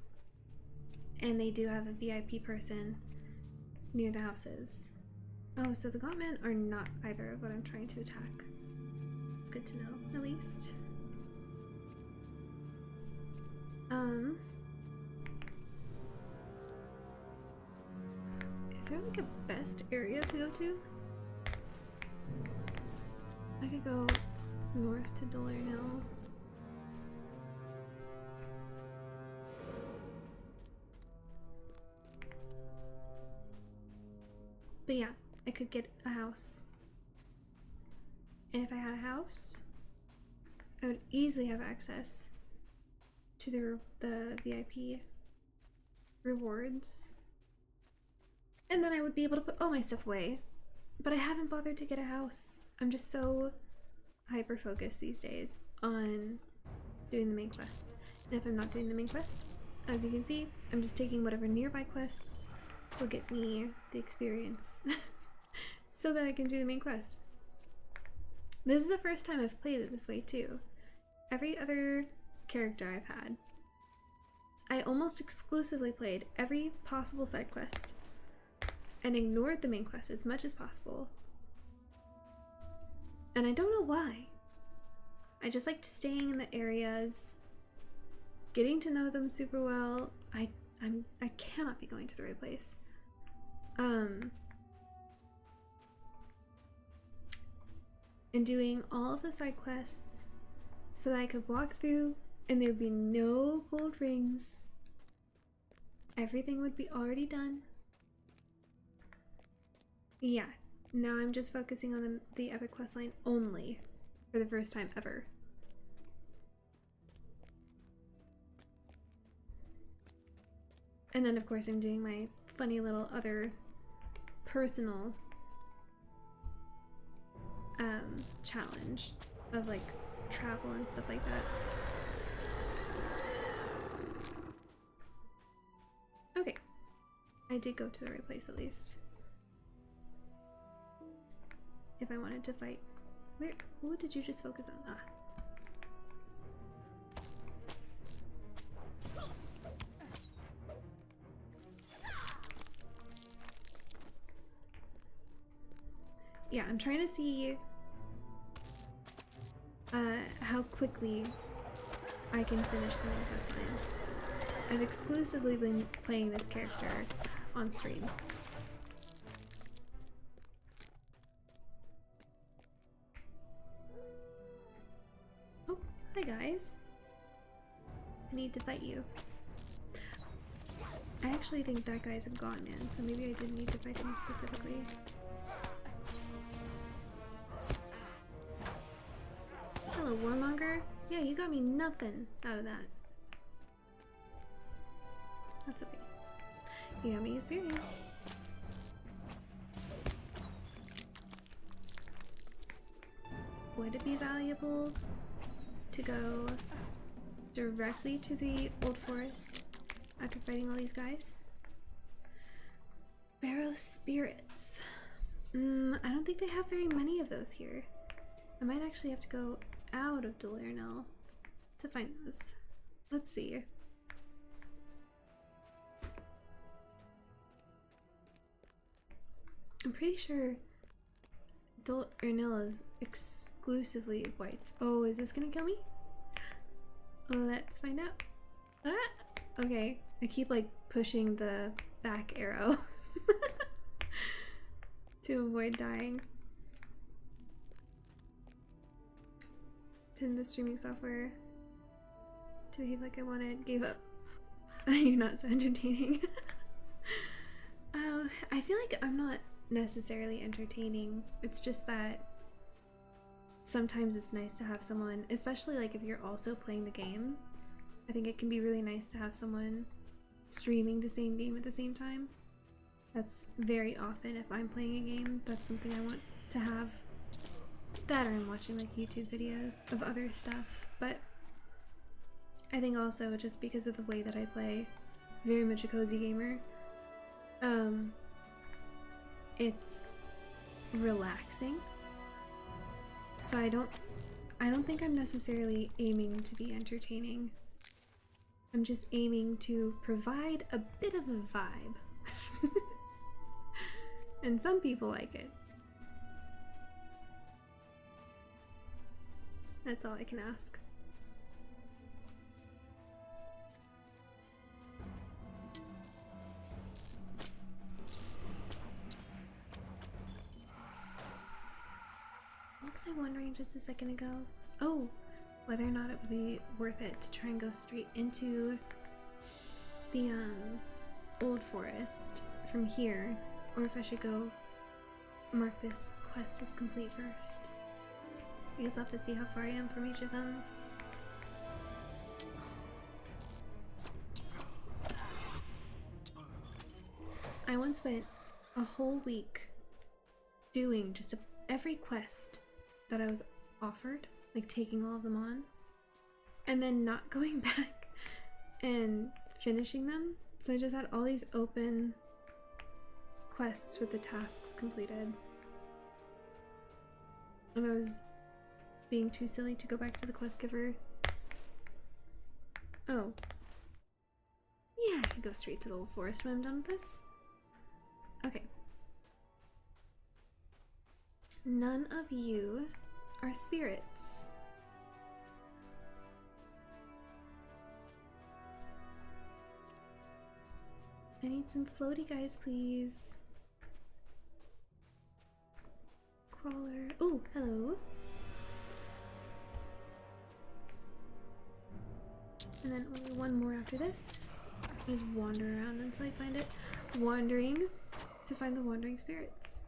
And they do have a VIP person near the houses. Oh, so the Godmen are not either of what I'm trying to attack. It's good to know, at least. Is there like a best area to go to? I could go north to Dolerhill. But yeah, I could get a house. And if I had a house, I would easily have access to the VIP rewards. And then I would be able to put all my stuff away. But I haven't bothered to get a house. I'm just so hyper-focused these days on doing the main quest. And if I'm not doing the main quest, as you can see, I'm just taking whatever nearby quests will get me the experience so that I can do the main quest. This is the first time I've played it this way too. Every other character I've had, I almost exclusively played every possible side quest and ignored the main quest as much as possible. And I don't know why. I just liked staying in the areas, getting to know them super well. I cannot be going to the right place. And doing all of the side quests so that I could walk through and there'd be no gold rings. Everything would be already done. Yeah, now I'm just focusing on the epic questline only for the first time ever. And then of course I'm doing my funny little other personal challenge of like travel and stuff like that. Okay, I did go to the right place at least. If I wanted to fight. Where? What did you just focus on? Ah. Yeah, I'm trying to see how quickly I can finish the main quest line. I've exclusively been playing this character on stream. Oh, hi guys. I need to fight you. I actually think that guy's a god man, so maybe I didn't need to fight him specifically. Hello, warmonger. Yeah, you got me nothing out of that. That's okay. You got me experience. Would it be valuable to go directly to the old forest after fighting all these guys? Barrow spirits. I don't think they have very many of those here. I might actually have to go out of Dolernel to find those. Let's see. I'm pretty sure Dolernel is exclusively whites. Oh, is this gonna kill me? Let's find out. Ah! Okay, I keep like pushing the back arrow to avoid dying. Turn the streaming software to behave like I wanted. Gave up. You're not so entertaining. I feel like I'm not necessarily entertaining. It's just that sometimes it's nice to have someone, especially like if you're also playing the game. I think it can be really nice to have someone streaming the same game at the same time. That's very often if I'm playing a game, that's something I want to have. That or I'm watching like YouTube videos of other stuff, but I think also just because of the way that I play, very much a cozy gamer, it's relaxing. So I don't think I'm necessarily aiming to be entertaining. I'm just aiming to provide a bit of a vibe. And some people like it. That's all I can ask. What was I wondering just a second ago? Oh, whether or not it would be worth it to try and go straight into the old forest from here, or if I should go mark this quest as complete first. I guess I'll have to see how far I am from each of them. I once spent a whole week doing just every quest that I was offered, like taking all of them on, and then not going back and finishing them. So I just had all these open quests with the tasks completed. And I was being too silly to go back to the quest giver. Oh. Yeah, I could go straight to the old forest when I'm done with this. Okay. None of you are spirits. I need some floaty guys, please. Crawler. Oh, hello. And then only one more after this. Just wander around until I find it. Wandering to find the wandering spirits.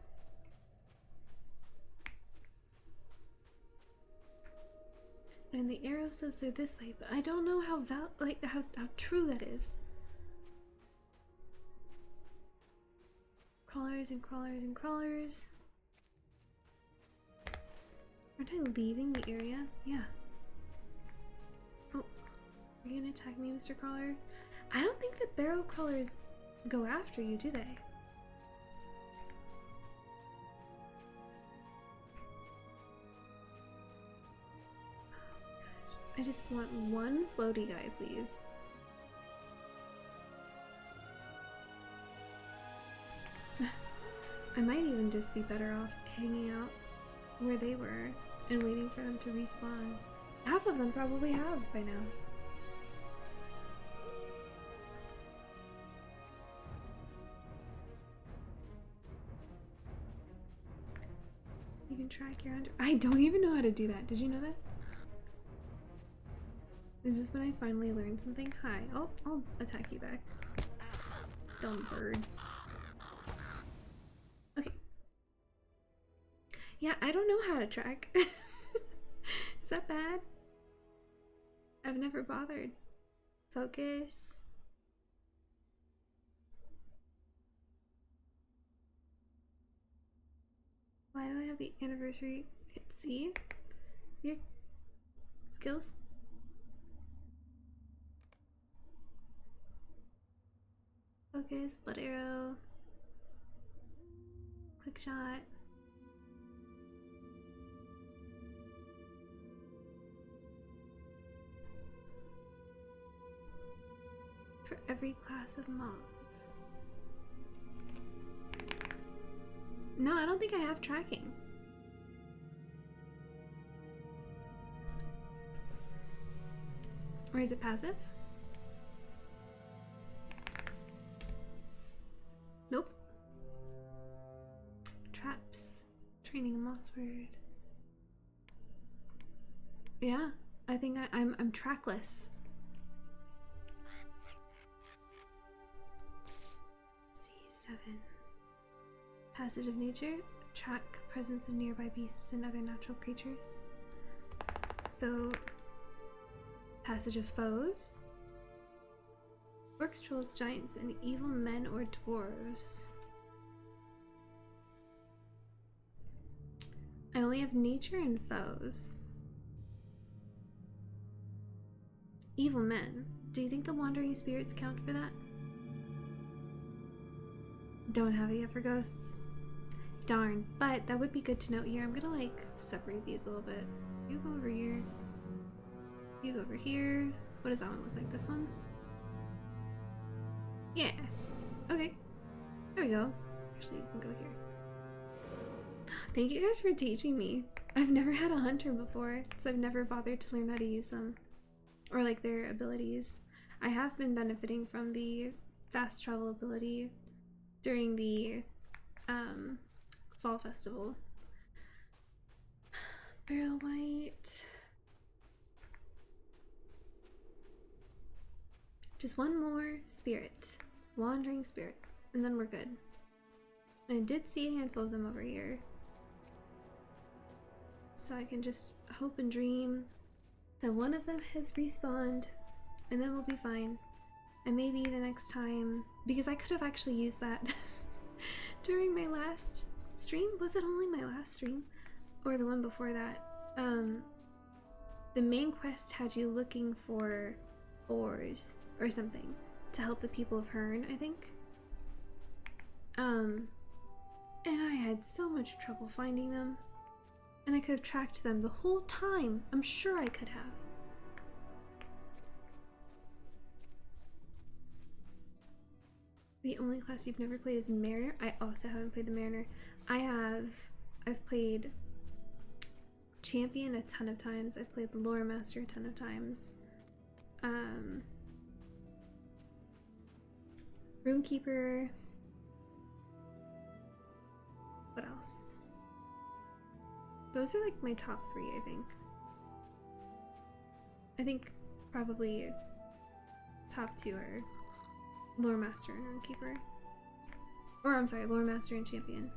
And the arrow says they're this way, but I don't know how how true that is. Crawlers and crawlers and crawlers. Aren't I leaving the area? Yeah. Oh, are you gonna attack me, Mr. Crawler? I don't think that barrel crawlers go after you, do they? I just want one floaty guy, please. I might even just be better off hanging out where they were and waiting for them to respawn. Half of them probably have by now. You can track your under. I don't even know how to do that. Did you know that? Is this when I finally learned something? Hi. Oh, I'll attack you back. Dumb bird. Okay. Yeah, I don't know how to track. Is that bad? I've never bothered. Focus. Why do I have the anniversary? Hit C? Your skills? Focus, blood arrow, quick shot. For every class of mobs. No, I don't think I have tracking. Or is it passive? Nope. Traps. Training a moss word. Yeah, I think I'm trackless. C7. Passage of nature. Track presence of nearby beasts and other natural creatures. So, passage of foes. Orcs, trolls, giants, and evil men or dwarves. I only have nature and foes. Evil men. Do you think the wandering spirits count for that? Don't have it yet for ghosts. Darn, but that would be good to note here. I'm gonna like separate these a little bit. You go over here. You go over here. What does that one look like? This one? Yeah. Okay. There we go. Actually, you can go here. Thank you guys for teaching me. I've never had a hunter before, so I've never bothered to learn how to use them. Or like their abilities. I have been benefiting from the fast travel ability during the fall festival. Barrel white. Just one more spirit. Wandering spirit. And then we're good. And I did see a handful of them over here. So I can just hope and dream that one of them has respawned. And then we'll be fine. And maybe the next time... Because I could have actually used that during my last stream. Was it only my last stream? Or the one before that? The main quest had you looking for ores or something to help the people of Herne, I think. And I had so much trouble finding them. And I could have tracked them the whole time. I'm sure I could have. The only class you've never played is Mariner. I also haven't played the Mariner. I've played Champion a ton of times. I've played the Lore Master a ton of times. Roomkeeper. What else? Those are like my top 3, I think. I think probably top 2 are Lore Master and Roomkeeper. Or I'm sorry, Lore Master and Champion.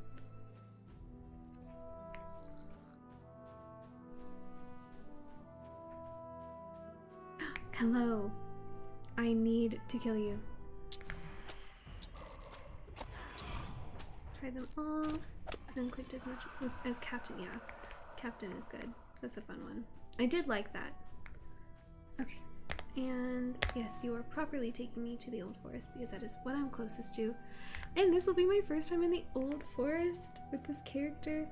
Hello. I need to kill you. tried them all. And clicked as much as Captain. Yeah, Captain is good. That's a fun one. I did like that. Okay, and yes, you are properly taking me to the Old Forest because that is what I'm closest to. And this will be my first time in the Old Forest with this character.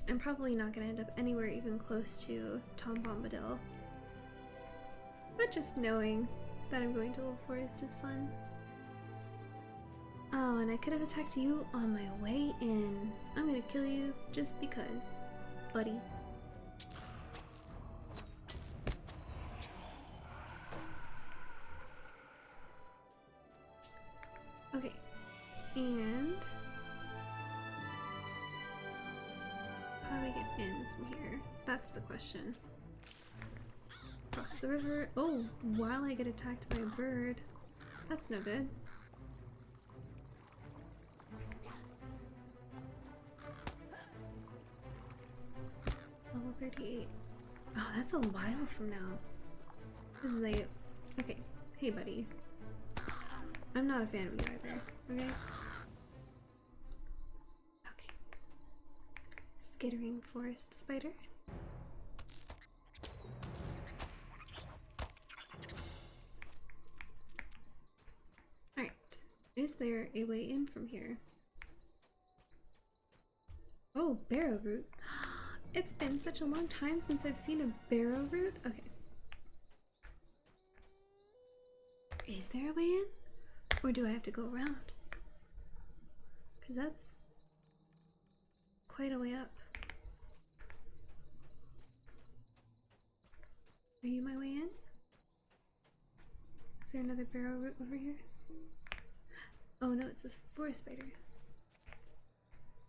I'm probably not going to end up anywhere even close to Tom Bombadil. But just knowing that I'm going to Old Forest is fun. Oh, and I could have attacked you on my way in. I'm going to kill you just because, buddy. Okay, and how do we get in from here? That's the question. Cross the river. Oh, while I get attacked by a bird. That's no good. Level 38. Oh, that's a while from now. This is like, okay. Hey, buddy. I'm not a fan of you either, okay? Okay. Skittering forest spider. Alright. Is there a way in from here? Oh, barrow root. It's been such a long time since I've seen a barrow root. Okay. Is there a way in? Or do I have to go around? Because that's quite a way up. Are you my way in? Is there another barrow root over here? Oh no, it's a forest spider.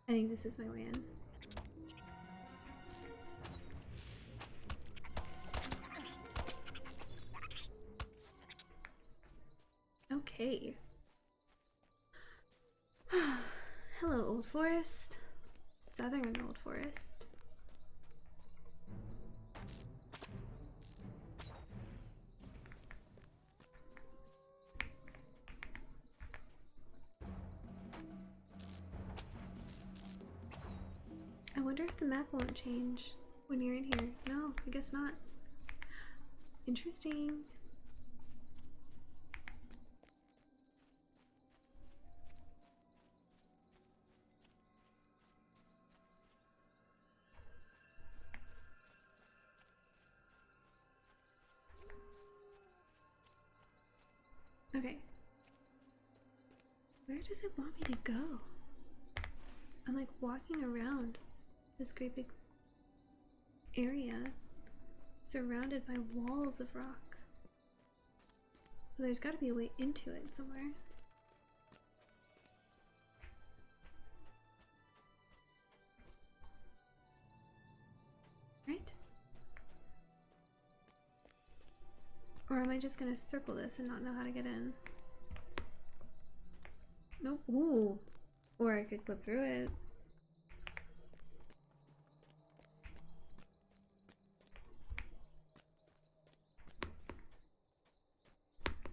I think this is my way in. Okay. Hello, Old Forest. Southern Old Forest. I wonder if the map won't change when you're in here. No, I guess not. Interesting. Okay. Where does it want me to go? I'm like walking around this great big area surrounded by walls of rock. But there's got to be a way into it somewhere. Right? Or am I just gonna circle this and not know how to get in? Nope. Ooh. Or I could clip through it.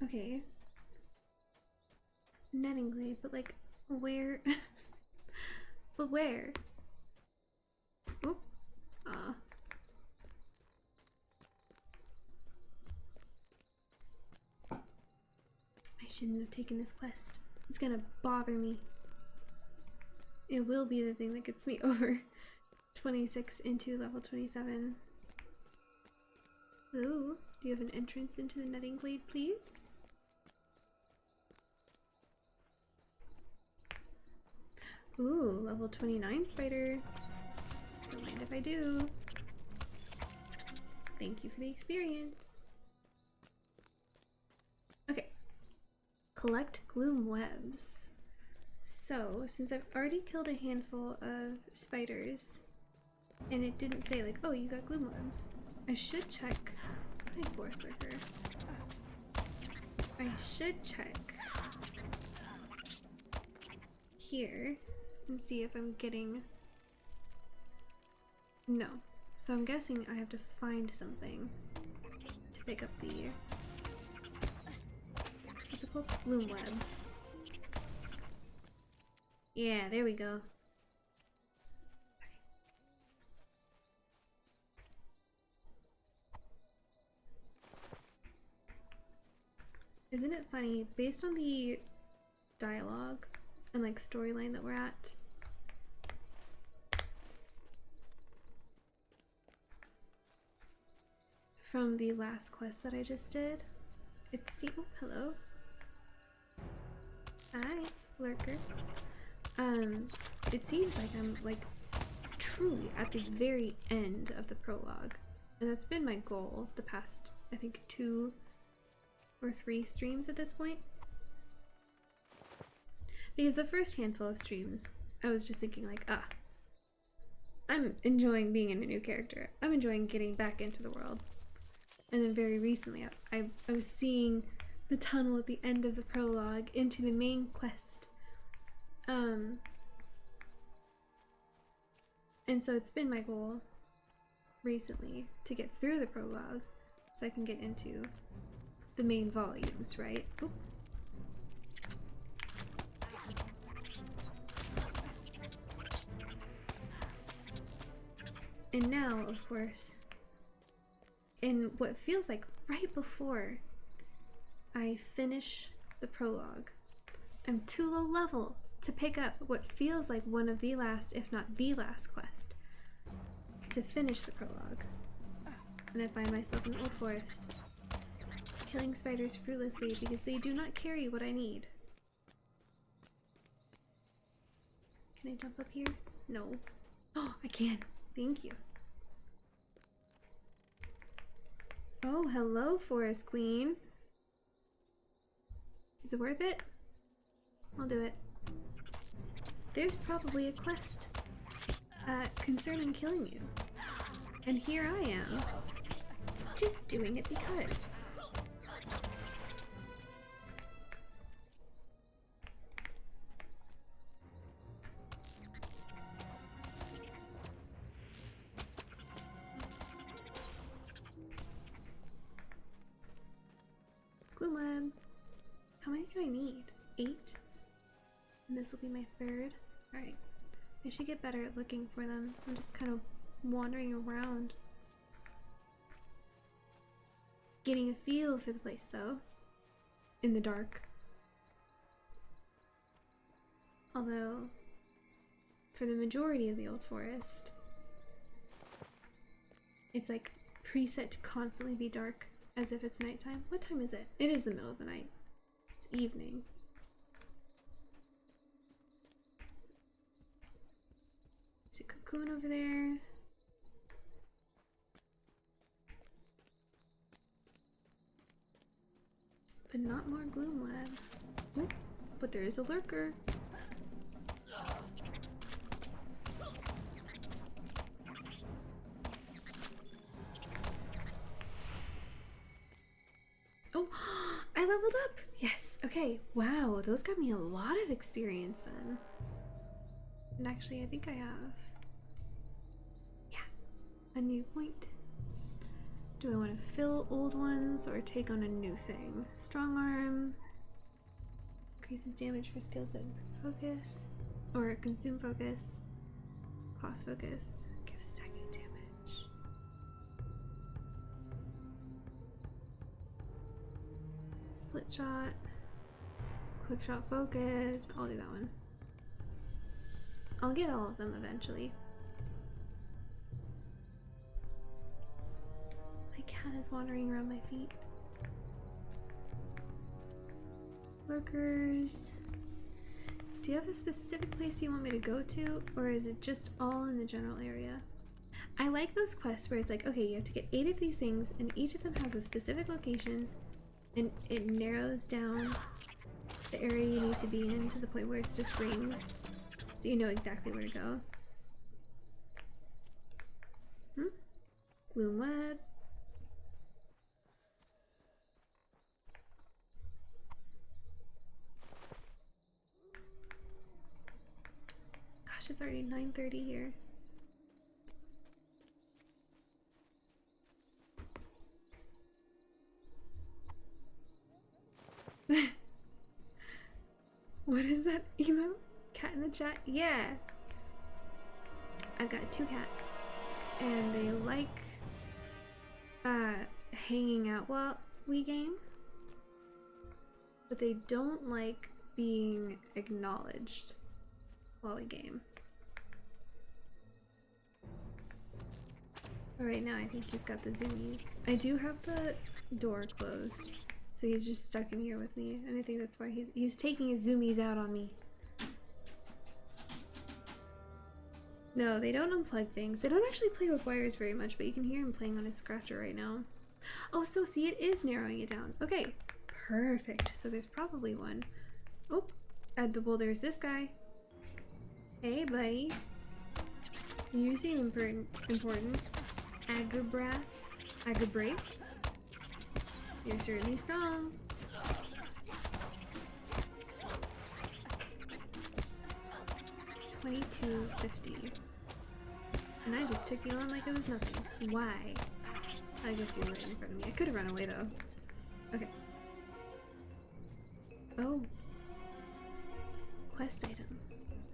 Okay. Netting glade, but like, where? But where? Oop. Ah. I shouldn't have taken this quest. It's gonna bother me. It will be the thing that gets me over 26 into level 27. Hello? Do you have an entrance into the netting glade, please? Ooh, level 29 spider. Don't mind if I do. Thank you for the experience. Okay. Collect gloom webs. So, since I've already killed a handful of spiders, and it didn't say like, oh, you got gloom webs, I should check. Hi, Forest Lurker. I should check here and see if I'm getting. No. So I'm guessing I have to find something to pick up the. What's it called? Gloom web. Yeah, there we go. Isn't it funny, based on the dialogue and like storyline that we're at, from the last quest that I just did, it's oh, hello. Hi, lurker. It seems like I'm like truly at the very end of the prologue, and that's been my goal the past, I think, 2 or 3 streams at this point. Because the first handful of streams, I was just thinking like, I'm enjoying being in a new character. I'm enjoying getting back into the world. And then very recently, I was seeing the tunnel at the end of the prologue into the main quest. And so it's been my goal recently to get through the prologue so I can get into the main volumes, right? Oop. And now, of course, in what feels like right before I finish the prologue, I'm too low level to pick up what feels like one of the last, if not the last quest, to finish the prologue. And I find myself in the Old Forest, killing spiders fruitlessly because they do not carry what I need. Can I jump up here? No. Oh, I can. Thank you. Oh, hello, Forest Queen. Is it worth it? I'll do it. There's probably a quest concerning killing you. And here I am, just doing it because. Glue web. How many do I need? 8? And this will be my 3rd. Alright. I should get better at looking for them. I'm just kind of wandering around. Getting a feel for the place though. In the dark. Although, for the majority of the Old Forest, it's like preset to constantly be dark as if it's nighttime. What time is it? It is the middle of the night. It's evening. There's a cocoon over there. But not more gloom web. Oh, but there is a lurker. Oh, I leveled up! Yes, okay. Wow, those got me a lot of experience then. And actually, I think I have, yeah, a new point. Do I want to fill old ones or take on a new thing? Strong arm increases damage for skills that focus or consume focus. Cost focus gives stacking damage. Split shot, quick shot focus. I'll do that one. I'll get all of them eventually. My cat is wandering around my feet. Lurkers. Do you have a specific place you want me to go to, or is it just all in the general area? I like those quests where it's like, okay, you have to get 8 of these things, and each of them has a specific location, and it narrows down the area you need to be in to the point where it's just rings, so you know exactly where to go. Gloom web. Gosh, it's already 9:30 here. What is that emote? cat in the chat? Yeah. I've got 2 cats. And they like hanging out while we game. But they don't like being acknowledged while we game. But right now I think he's got the zoomies. I do have the door closed. So he's just stuck in here with me, and I think that's why he's taking his zoomies out on me. No, they don't unplug things. They don't actually play with wires very much, but you can hear him playing on his scratcher right now. Oh, so see, it is narrowing it down. Okay, perfect. So there's probably one. Oh, well, there's this guy. Hey, buddy. You seem important. Agabreak. You're certainly strong. $22.50. And I just took you on like it was nothing. Why? I guess you were right in front of me. I could have run away though. Okay. Oh. Quest item.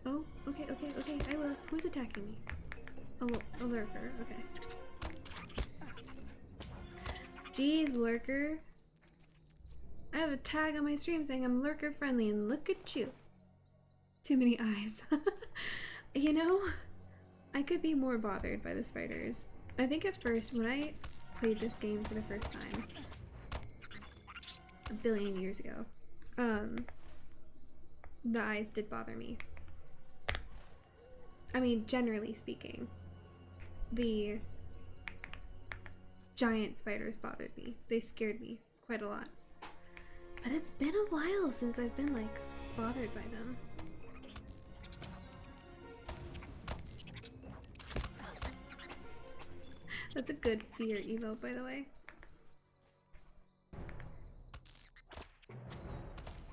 Oh, okay. I will. Who's attacking me? Oh, a lurker. Okay. Jeez, lurker. I have a tag on my stream saying I'm lurker friendly, and look at you. Too many eyes. You know, I could be more bothered by the spiders. I think at first, when I played this game for the first time, a billion years ago, the eyes did bother me. I mean, generally speaking, the giant spiders bothered me. They scared me quite a lot. But it's been a while since I've been, like, bothered by them. That's a good fear emote, by the way.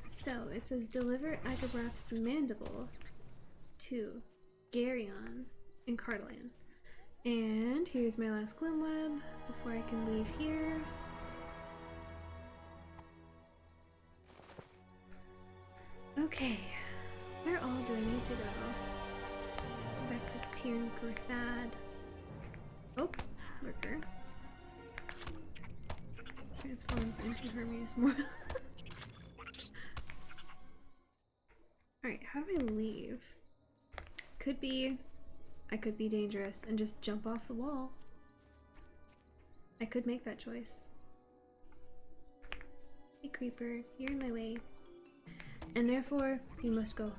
So, it says deliver Agabrath's mandible to Garyon in Cardolan. And here's my last gloom web before I can leave here. Okay, where all do I need to go? Back to Tirn Gorthad. Oh, lurker. Transforms into Hermes more. Alright, how do I leave? I could be dangerous and just jump off the wall. I could make that choice. Hey creeper, you're in my way. And therefore, you must go.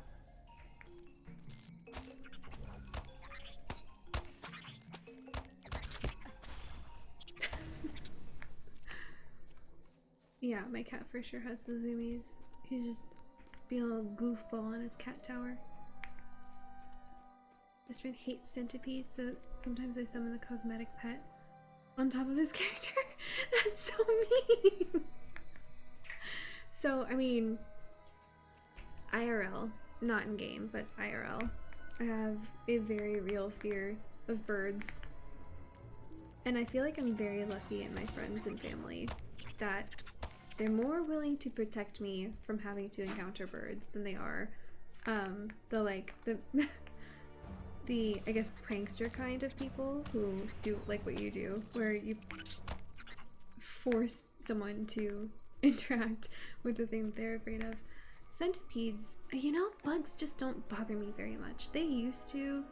Yeah, my cat for sure has the zoomies. He's just being a little goofball in his cat tower. This friend hates centipedes, so sometimes I summon the cosmetic pet on top of his character. That's so mean! So, I mean, IRL, not in game, but IRL, I have a very real fear of birds. And I feel like I'm very lucky in my friends and family that they're more willing to protect me from having to encounter birds than they are the I guess prankster kind of people who do like what you do, where you force someone to interact with the thing that they're afraid of. Centipedes, you know, bugs just don't bother me very much. They used to.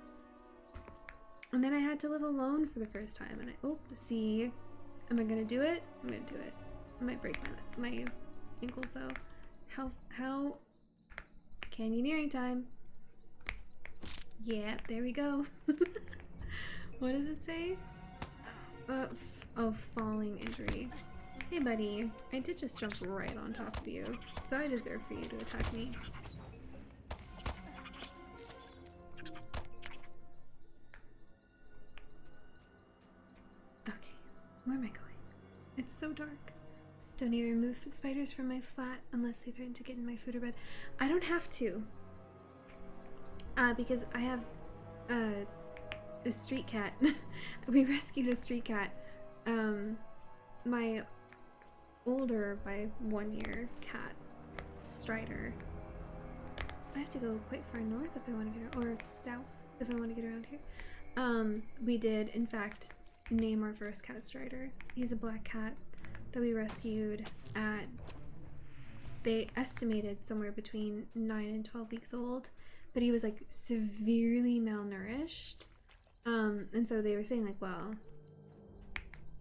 And then I had to live alone for the first time, and see, am I gonna do it? I'm gonna do it. I might break my ankles though. How canyoneering time. Yeah, there we go. What does it say? Oh, falling injury. Hey buddy, I did just jump right on top of you, so I deserve for you to attack me. Okay, where am I going? It's so dark. Don't even remove spiders from my flat unless they threaten to get in my food or bed. I don't have to. Because I have a street cat. We rescued a street cat. My older by 1 year cat, Strider, I have to go quite far north if I want to get or south if I want to get around here. We did in fact name our first cat Strider. He's a black cat that we rescued at, they estimated somewhere between 9 and 12 weeks old, but he was like severely malnourished. And so they were saying like, well,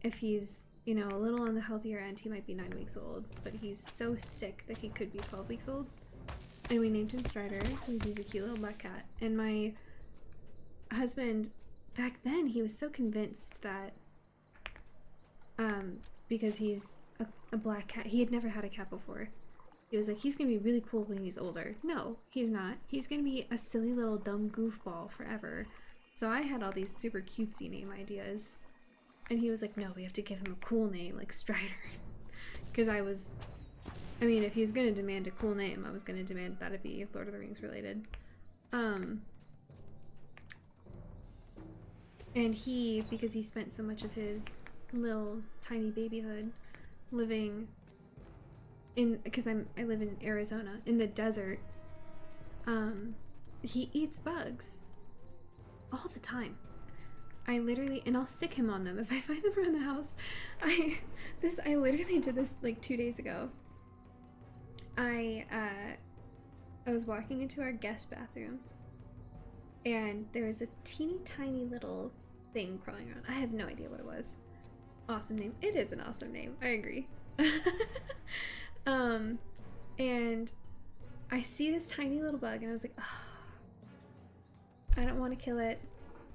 if he's, you know, a little on the healthier end, he might be 9 weeks old, but he's so sick that he could be 12 weeks old. And we named him Strider. He's a cute little black cat. And my husband, back then, he was so convinced that, because he's a black cat, he had never had a cat before. He was like, he's gonna be really cool when he's older. No, he's not. He's gonna be a silly little dumb goofball forever. So I had all these super cutesy name ideas. And he was like, no, we have to give him a cool name, like Strider. Because I mean, if he was gonna demand a cool name, I was gonna demand that it be Lord of the Rings related. And he, because he spent so much of his little tiny babyhood living in, because I live in Arizona, in the desert, he eats bugs all the time. I literally, and I'll stick him on them if I find them around the house. I literally did this like 2 days ago. I was walking into our guest bathroom and there was a teeny tiny little thing crawling around. I have no idea what it was. Awesome name. It is an awesome name. I agree. And I see this tiny little bug and I was like, oh, I don't want to kill it.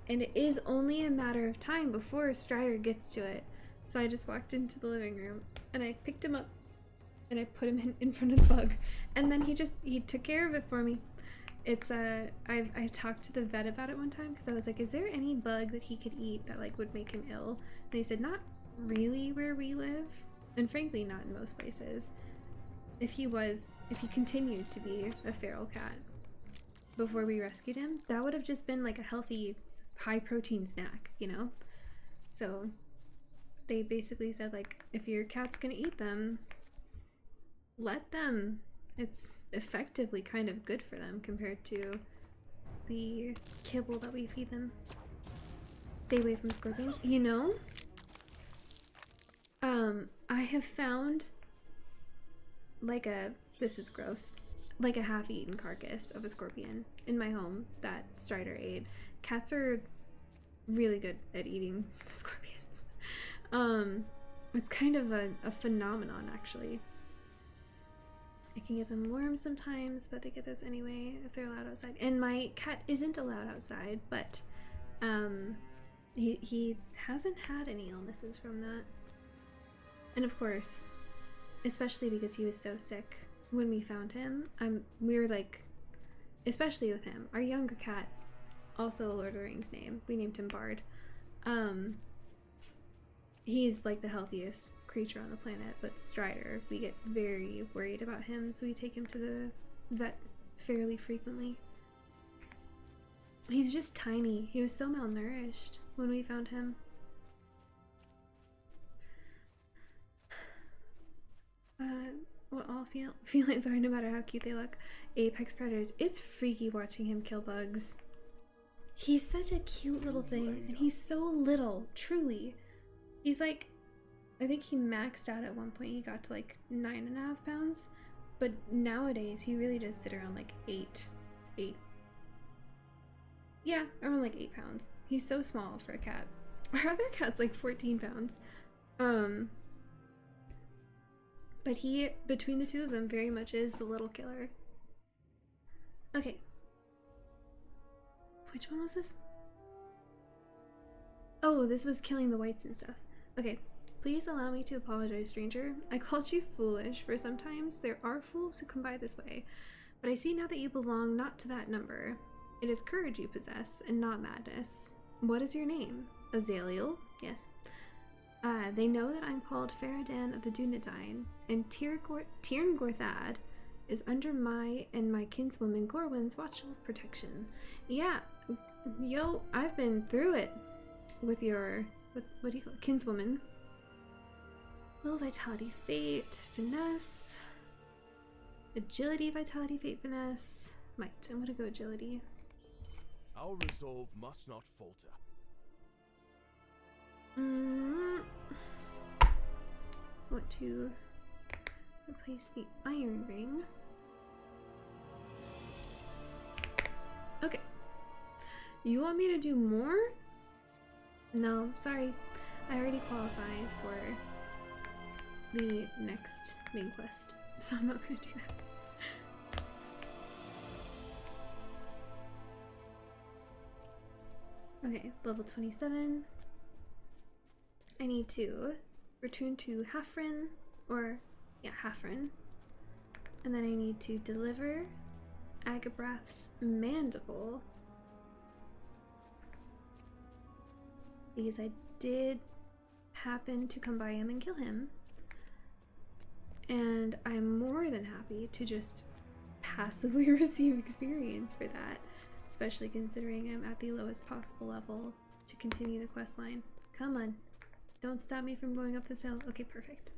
And it is only a matter of time before Strider gets to it. So I just walked into the living room and I picked him up and I put him in front of the bug. And then he took care of it for me. It's I talked to the vet about it one time because I was like, is there any bug that he could eat that like would make him ill? And they said, not really where we live. And frankly, not in most places. If he continued to be a feral cat before we rescued him, that would have just been like a healthy, high protein snack, you know? So they basically said like, if your cat's gonna eat them, let them. It's effectively kind of good for them compared to the kibble that we feed them. Stay away from scorpions. You know, I have found like this is gross, like a half-eaten carcass of a scorpion in my home that Strider ate. Cats are really good at eating scorpions. It's kind of a phenomenon, actually. I can get them worms sometimes, but they get those anyway if they're allowed outside. And my cat isn't allowed outside, but he hasn't had any illnesses from that. And of course, especially because he was so sick when we found him, we were like, especially with him, our younger cat, also a Lord of the Rings name, we named him Bard. He's like the healthiest creature on the planet, but Strider, we get very worried about him, so we take him to the vet fairly frequently. He's just tiny. He was so malnourished when we found him. What all felines are, no matter how cute they look. Apex predators. It's freaky watching him kill bugs. He's such a cute little thing, and he's so little, truly. He's like, I think he maxed out at one point. He got to like 9.5 pounds, but nowadays he really does sit around like 8. Yeah, around like 8 pounds. He's so small for a cat. Our other cat's like 14 pounds. But he, between the two of them, very much is the little killer. Okay. Which one was this? Oh, this was killing the whites and stuff. Okay. Please allow me to apologize, stranger. I called you foolish, for sometimes there are fools who come by this way. But I see now that you belong not to that number. It is courage you possess, and not madness. What is your name? Azaliel? Yes. They know that I'm called Faradan of the Dunedain, and Tirn Gorthad is under my and my kinswoman Gorwyn's watchful protection. Yeah, yo, I've been through it with your, what do you call it? Kinswoman. Will, vitality, fate, finesse, agility, vitality, fate, finesse. might. I'm gonna go agility. Our resolve must not falter. Want to replace the iron ring. Okay. You want me to do more? No, sorry. I already qualify for the next main quest, so I'm not gonna do that. Okay, level 27. I need to return to Hafren, Hafren. And then I need to deliver Agabrath's mandible. Because I did happen to come by him and kill him. And I'm more than happy to just passively receive experience for that. Especially considering I'm at the lowest possible level to continue the quest line. Come on. Don't stop me from going up this hill. Okay, perfect.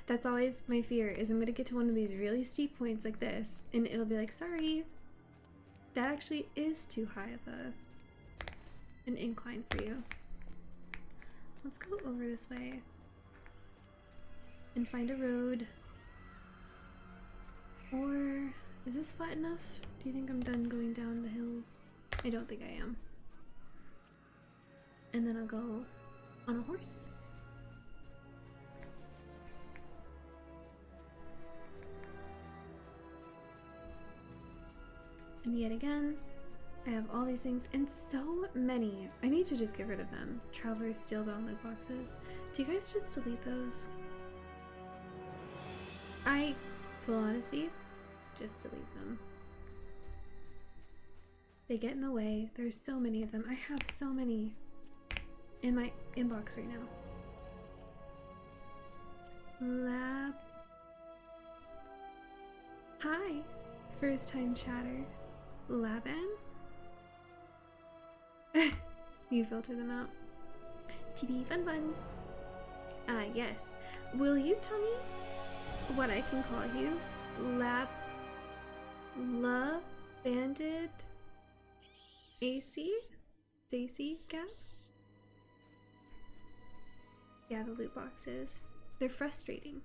That's always my fear, is I'm gonna get to one of these really steep points like this, and it'll be like, sorry, that actually is too high of an incline for you. Let's go over this way and find a road. Or is this flat enough? Do you think I'm done going down the hills? I don't think I am. And then I'll go on a horse. And yet again, I have all these things, and so many. I need to just get rid of them. Traveler's Steelbound loot boxes. Do you guys just delete those? Full honesty, just delete them. They get in the way. There's so many of them. I have so many in my inbox right now. Lab. Hi, first time chatter. Laban? You filter them out. TB fun fun. Yes. Will you tell me what I can call you? Bandit AC? Daisy Gap? Yeah, the loot boxes. They're frustrating.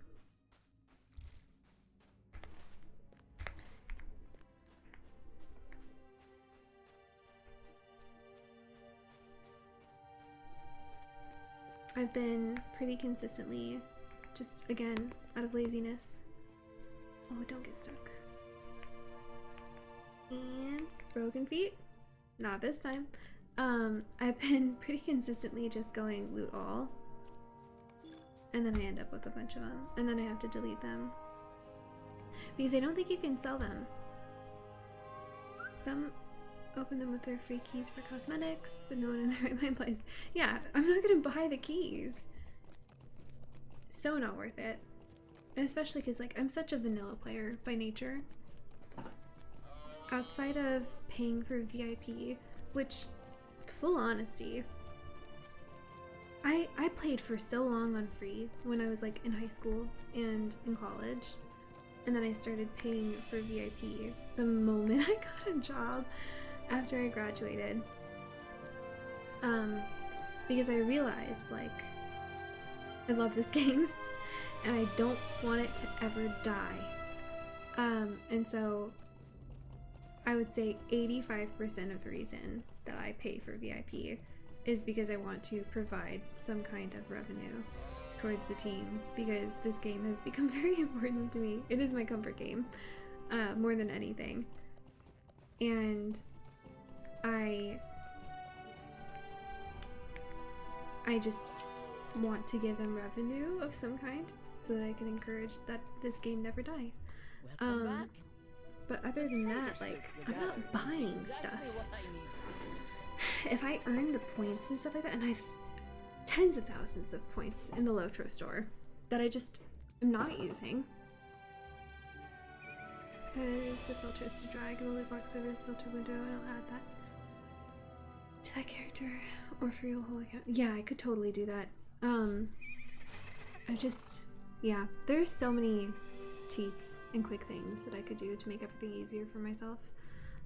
I've been pretty consistently, just again, out of laziness. Oh, don't get stuck. And broken feet? Not this time. I've been pretty consistently just going loot all. And then I end up with a bunch of them. And then I have to delete them. Because I don't think you can sell them. Some open them with their free keys for cosmetics, but no one in the right mind plays. Yeah, I'm not gonna buy the keys. So not worth it. And especially because, like, I'm such a vanilla player by nature. Outside of paying for VIP, which, full honesty, I played for so long on free when I was like in high school and in college, and then I started paying for VIP the moment I got a job after I graduated, because I realized, like, I love this game and I don't want it to ever die, and so I would say 85% of the reason that I pay for VIP is because I want to provide some kind of revenue towards the team, because this game has become very important to me. It is my comfort game, more than anything. And I just want to give them revenue of some kind so that I can encourage that this game never die. Welcome back. But other than that, like, I'm not buying stuff. If I earn the points and stuff like that, and I have tens of thousands of points in the LOTRO store that I just am not using, because the filter is to drag the loot box over the filter window, and I'll add that to that character, or for your whole account. Yeah, I could totally do that. Yeah, there's so many cheats and quick things that I could do to make everything easier for myself.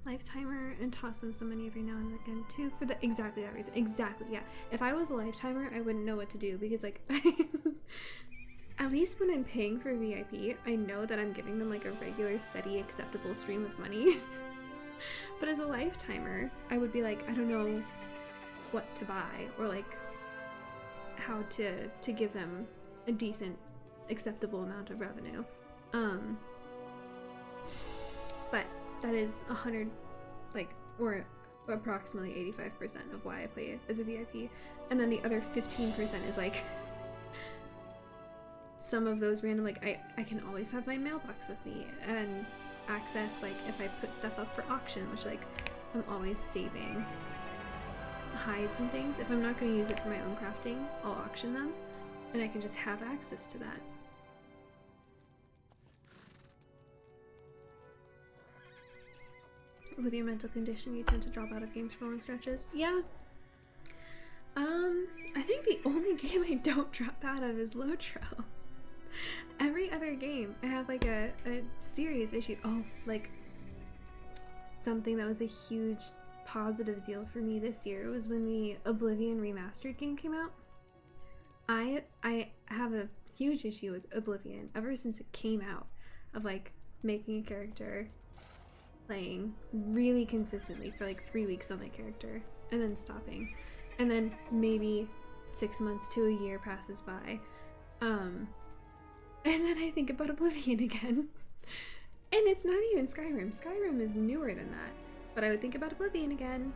Life timer and toss them some money every now and again too for the exactly that reason. Exactly, yeah. If I was a life timer, I wouldn't know what to do because like at least when I'm paying for VIP, I know that I'm giving them like a regular, steady, acceptable stream of money. But as a life timer, I would be like, I don't know what to buy or like how to give them a decent, acceptable amount of revenue. But that is 100, like, or approximately 85% of why I play it as a VIP. And then the other 15% is like some of those random, like, I can always have my mailbox with me and access, like, if I put stuff up for auction, which, like, I'm always saving hides and things. If I'm not going to use it for my own crafting, I'll auction them, and I can just have access to that. With your mental condition, you tend to drop out of games for long stretches. Yeah. I think the only game I don't drop out of is LOTRO. Every other game, I have like a serious issue. Oh, like something that was a huge positive deal for me this year was when the Oblivion remastered game came out. I have a huge issue with Oblivion ever since it came out, of like making a character, playing really consistently for like 3 weeks on that character and then stopping, and then maybe 6 months to a year passes by, and then I think about Oblivion again. And it's not even Skyrim. Skyrim is newer than that, but I would think about Oblivion again,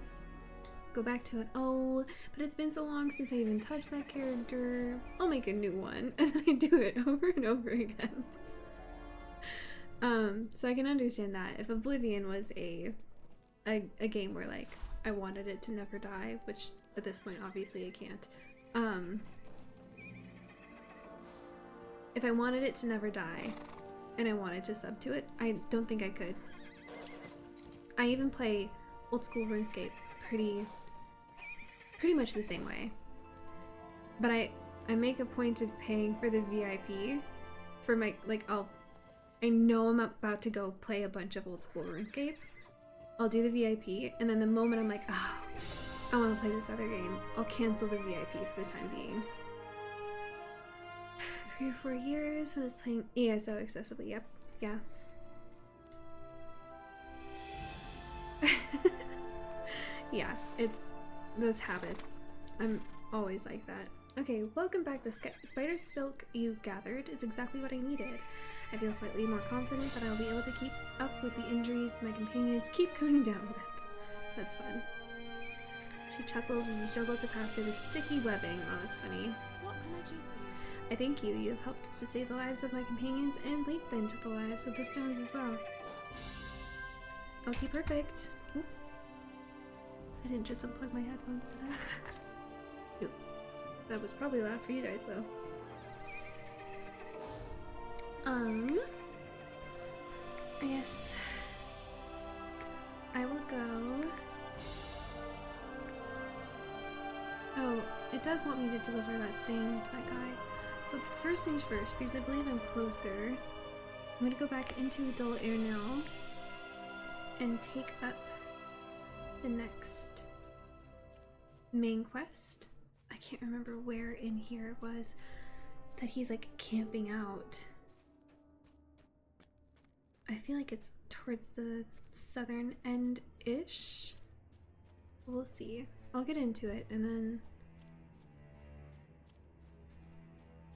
go back to it. Oh, but it's been so long since I even touched that character, I'll make a new one, and then I do it over and over again. So I can understand that. If Oblivion was a game where like I wanted it to never die, which at this point obviously I can't. If I wanted it to never die and I wanted to sub to it, I don't think I could. I even play old school RuneScape pretty much the same way. But I make a point of paying for the VIP for my, like, I know I'm about to go play a bunch of old school RuneScape. I'll do the VIP, and then the moment I'm like, oh, I want to play this other game, I'll cancel the VIP for the time being. 3 or 4 years when I was playing ESO excessively. Yep, yeah. Yeah, it's those habits. I'm always like that. Okay, welcome back. The spider silk you gathered is exactly what I needed. I feel slightly more confident that I'll be able to keep up with the injuries my companions keep coming down with. That's fun. She chuckles as you struggle to pass through the sticky webbing. Oh, that's funny. What can I do for you? I thank you. You have helped to save the lives of my companions and link them to the lives of the stones as well. Okay, perfect. Oop. I didn't just unplug my headphones, did I? Nope. That was probably loud for you guys, though. I guess I will go. Oh, it does want me to deliver that thing to that guy. But first things first, because I believe I'm closer, I'm gonna go back into Dull Air now and take up the next main quest. I can't remember where in here it was that he's like camping out. I feel like it's towards the southern end-ish. We'll see. I'll get into it and then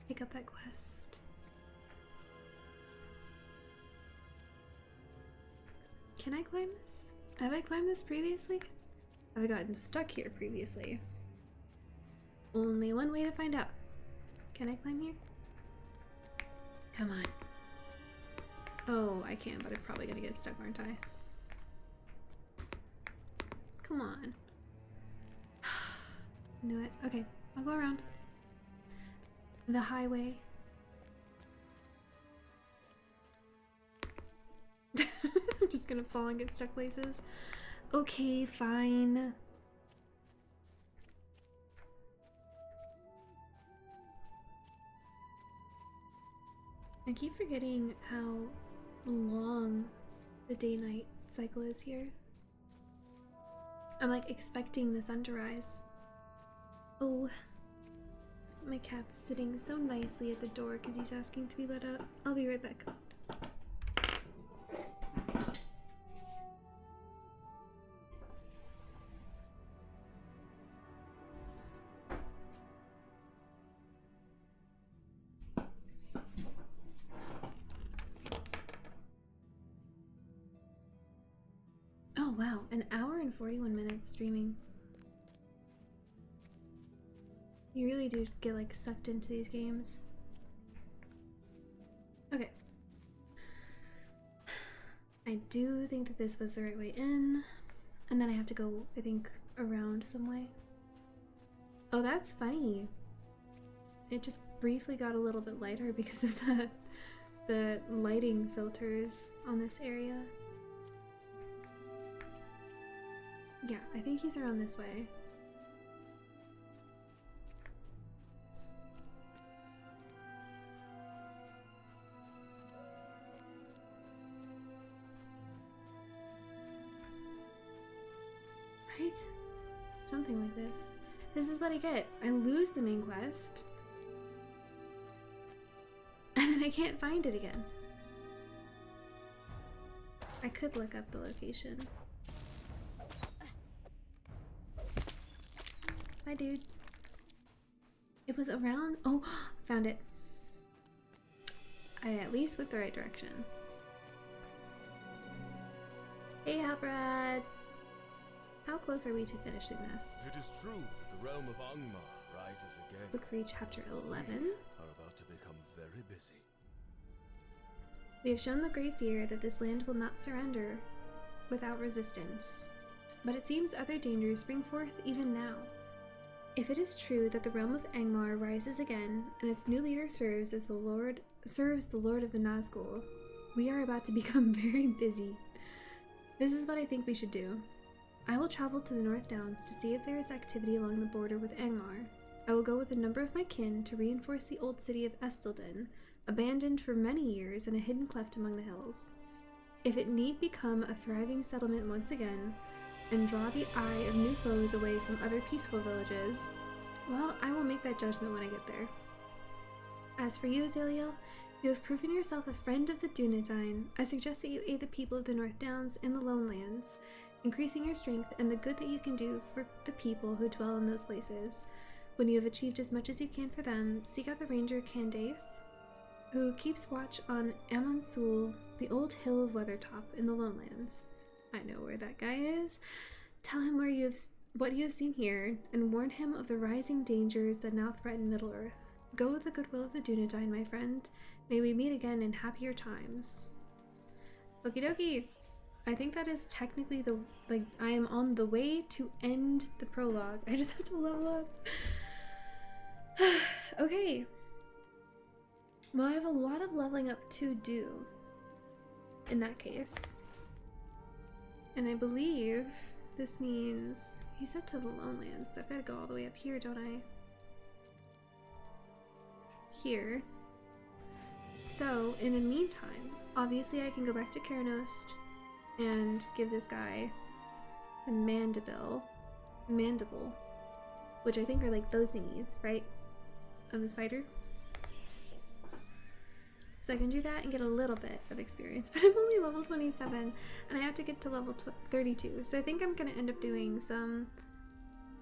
pick up that quest. Can I climb this? Have I climbed this previously? Have I gotten stuck here previously? Only one way to find out. Can I climb here? Come on. Oh, I can, but I'm probably gonna get stuck, aren't I? Come on. Do it. Okay, I'll go around. The highway. I'm just gonna fall and get stuck places. Okay, fine. I keep forgetting how long the day-night cycle is here. I'm like expecting the sun to rise. Oh, my cat's sitting so nicely at the door because he's asking to be let out. I'll be right back. Oh wow, an hour and 41 minutes streaming. You really do get like sucked into these games. Okay. I do think that this was the right way in. And then I have to go, I think, around some way. Oh, that's funny. It just briefly got a little bit lighter because of the lighting filters on this area. Yeah, I think he's around this way. Right? Something like this. This is what I get. I lose the main quest. And then I can't find it again. I could look up the location. Hi, dude. It was around... Oh, found it. I at least went the right direction. Hey, Halbrad. How close are we to finishing this? It is true that the realm of Angmar rises again. Book 3, Chapter 11. We are about to become very busy. We have shown the great fear that this land will not surrender without resistance. But it seems other dangers spring forth even now. If it is true that the realm of Angmar rises again, and its new leader serves the Lord of the Nazgul, we are about to become very busy. This is what I think we should do. I will travel to the North Downs to see if there is activity along the border with Angmar. I will go with a number of my kin to reinforce the old city of Estelden, abandoned for many years in a hidden cleft among the hills. If it need become a thriving settlement once again, and draw the eye of new foes away from other peaceful villages, well, I will make that judgment when I get there. As for you, Azaliel, you have proven yourself a friend of the Dunedain. I suggest that you aid the people of the North Downs in the Lone Lands, increasing your strength and the good that you can do for the people who dwell in those places. When you have achieved as much as you can for them, seek out the ranger Candaith, who keeps watch on Amonsul, the old hill of Weathertop in the Lone Lands. I know where that guy is. Tell him what you have seen here, and warn him of the rising dangers that now threaten Middle-earth. Go with the goodwill of the Dunedain, my friend. May we meet again in happier times. Okie dokie. I think that is technically I am on the way to end the prologue. I just have to level up. Okay. Well, I have a lot of leveling up to do in that case. And I believe this means he said to the Lone Lands, so I've got to go all the way up here, don't I? Here. So, in the meantime, obviously I can go back to Karanost and give this guy a mandible, which I think are like those thingies, right? Of the spider. So I can do that and get a little bit of experience, but I'm only level 27 and I have to get to level 32. So I think I'm going to end up doing some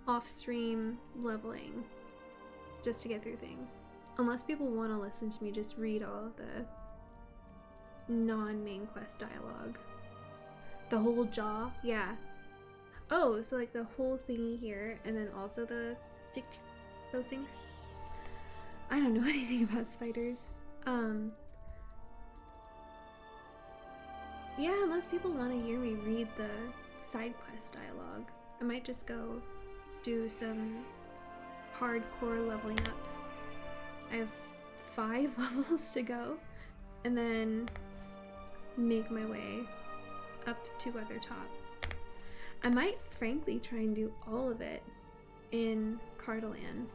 off-stream leveling just to get through things. Unless people want to listen to me just read all of the non-main quest dialogue. The whole jaw, yeah. Oh, so like the whole thingy here and then also the those things. I don't know anything about spiders. Yeah, unless people want to hear me read the side quest dialogue, I might just go do some hardcore leveling up. I have 5 levels to go, and then make my way up to Weathertop. I might frankly try and do all of it in Cardolan,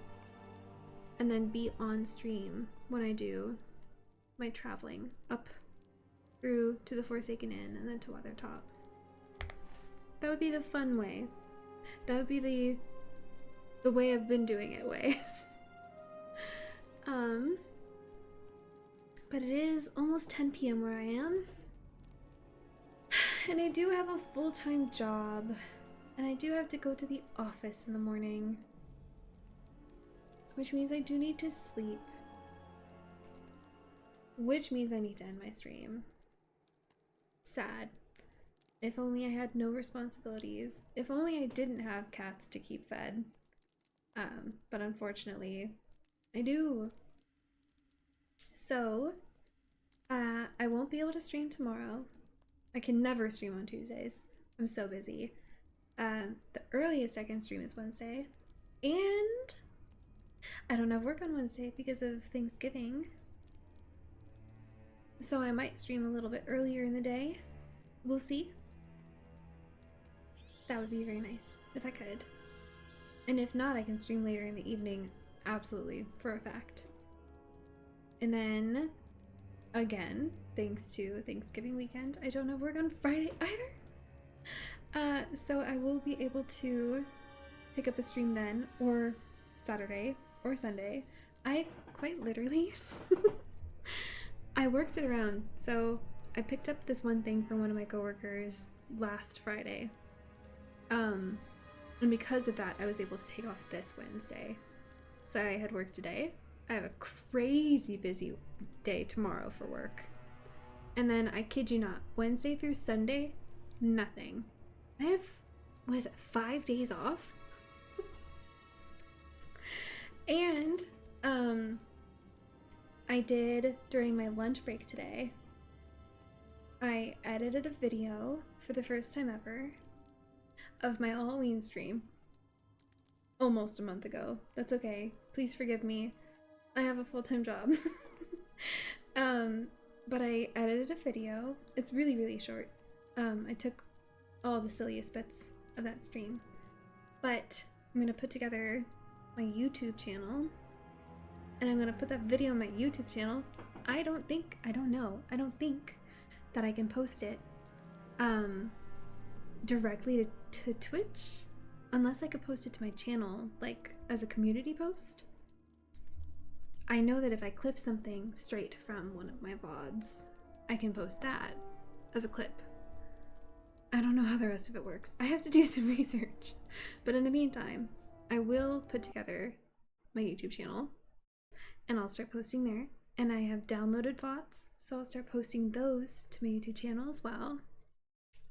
and then be on stream when I do my traveling up through to the Forsaken Inn and then to Weathertop. That would be the fun way. That would be the way I've been doing it way. But it is almost 10 p.m. where I am. And I do have a full-time job. And I do have to go to the office in the morning. Which means I do need to sleep. Which means I need to end my stream. Sad. If only I had no responsibilities. If only I didn't have cats to keep fed. But unfortunately, I do. So, I won't be able to stream tomorrow. I can never stream on Tuesdays. I'm so busy. The earliest I can stream is Wednesday. And I don't have work on Wednesday because of Thanksgiving. So I might stream a little bit earlier in the day. We'll see. That would be very nice if I could. And if not, I can stream later in the evening. Absolutely, for a fact. And then, again, thanks to Thanksgiving weekend, I don't have work on Friday either. So I will be able to pick up a stream then, or Saturday, or Sunday. I quite literally, I worked it around. So I picked up this one thing from one of my coworkers last Friday. And because of that, I was able to take off this Wednesday. So I had work today. I have a crazy busy day tomorrow for work. And then, I kid you not, Wednesday through Sunday, nothing. I have, what is it, 5 days off? And, I did, during my lunch break today, I edited a video for the first time ever of my Halloween stream. Almost a month ago. That's okay. Please forgive me. I have a full-time job. But I edited a video. It's really, really short. I took all the silliest bits of that stream. But I'm gonna put together my YouTube channel. And I'm gonna put that video on my YouTube channel. I don't think that I can post it directly to Twitch. Unless I could post it to my channel, like, as a community post. I know that if I clip something straight from one of my VODs, I can post that as a clip. I don't know how the rest of it works. I have to do some research. But in the meantime, I will put together my YouTube channel, and I'll start posting there. And I have downloaded VODs, so I'll start posting those to my YouTube channel as well.